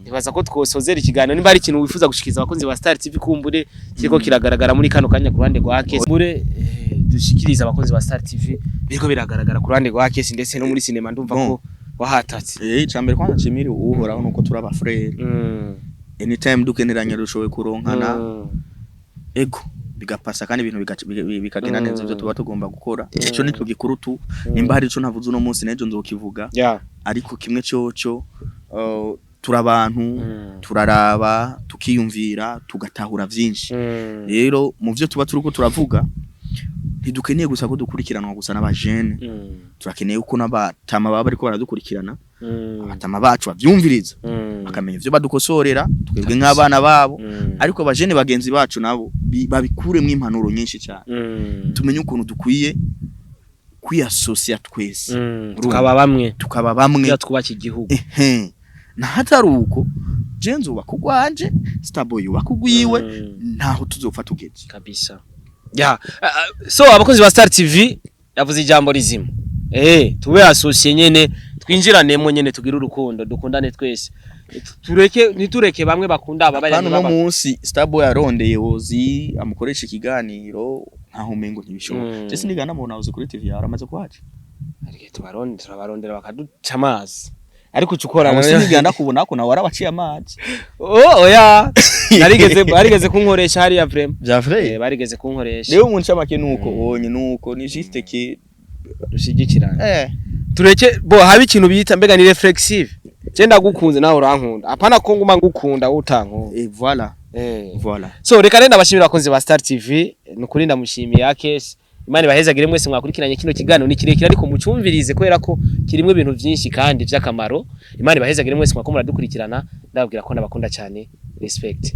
nibaza ko twosozera ikiganiro nimba ari ikintu wifuza gushikiza abakunzi ba Star TV kumbure kiriko kiragaragara muri kano kanya ku ruhande rwa AKES kumbure dushikiriza abakunzi ba Star TV biriko biragaragara ku ruhande rwa AKES ndetse no muri cinema ndumva ko wahatatse icambere kwanza cimiri uhoraho nuko turaba frere anytime dukeneranya rushowe kuronkana ego bigapasa kandi ibintu bikagenda neza byo tuba tugomba gukora ico nitwe gikurutu nimba hari ico navuze uno munsi nejo nzokivuga ariko kimwe cyoco turabantu turaraba tukiyumvira tugatahura vyinshi rero mu byo tuba turuko turavuga ntidukeneye gusa ko dukurikiranwa gusa n'abajene turakeneye uko n'abatama baba ariko baradukurikirana abatama bacu bavyumviriza bakamenya ivyo badukosorera twebwe nk'abana babo ariko abajene bagenzi bacu nabo babikuremwe impanuro nyinshi cyane tumenye ukuntu dukwiye kwiassociate twese tukaba bamwe twubaka igihugu na hataruko jenzo bakugwanje Starboy bakugwiwe ntaho tuzopfa tugeze kabisa so abakozi ba Star TV yavuze ijambo rizima tube associate nyene twinjiranemo nyene tugira urukundo dukundane twese nitureke bamwe bakunda aba bari no munsi Starboy arondeye wozi amukoresha ikiganiro nkaho mengo ntibishoboka je sinigana mubona uzi kuri TV yaramaze kwaje ariko turabarondera bakaduca amazi ariko cukora sinigana kubona ko nawe arabaciye amazi oya narigeze kunkoresha hari ya vrem bya vrai barigeze kunkoresha rero umuntu chamake nuko onye nuko ni juste ki dushigikirana tureke bo haba ikintu bita mbega ni reflexive je ndagukunze nawe urankunda apana ko nguma ngukunda utanko voilà so reka renda bashimira abakunzi ba Star TV nukuri ndamushimiye AKES Imana bahezagire mwese mwakurikiranye kino kiganiro ni kirekire ariko mucumvirize kwera ko kirimwe ibintu byinshi kandi by'akamaro Imana bahezagire mwese mwakomura dukurikirana ndababwira ko nabakunda cyane respect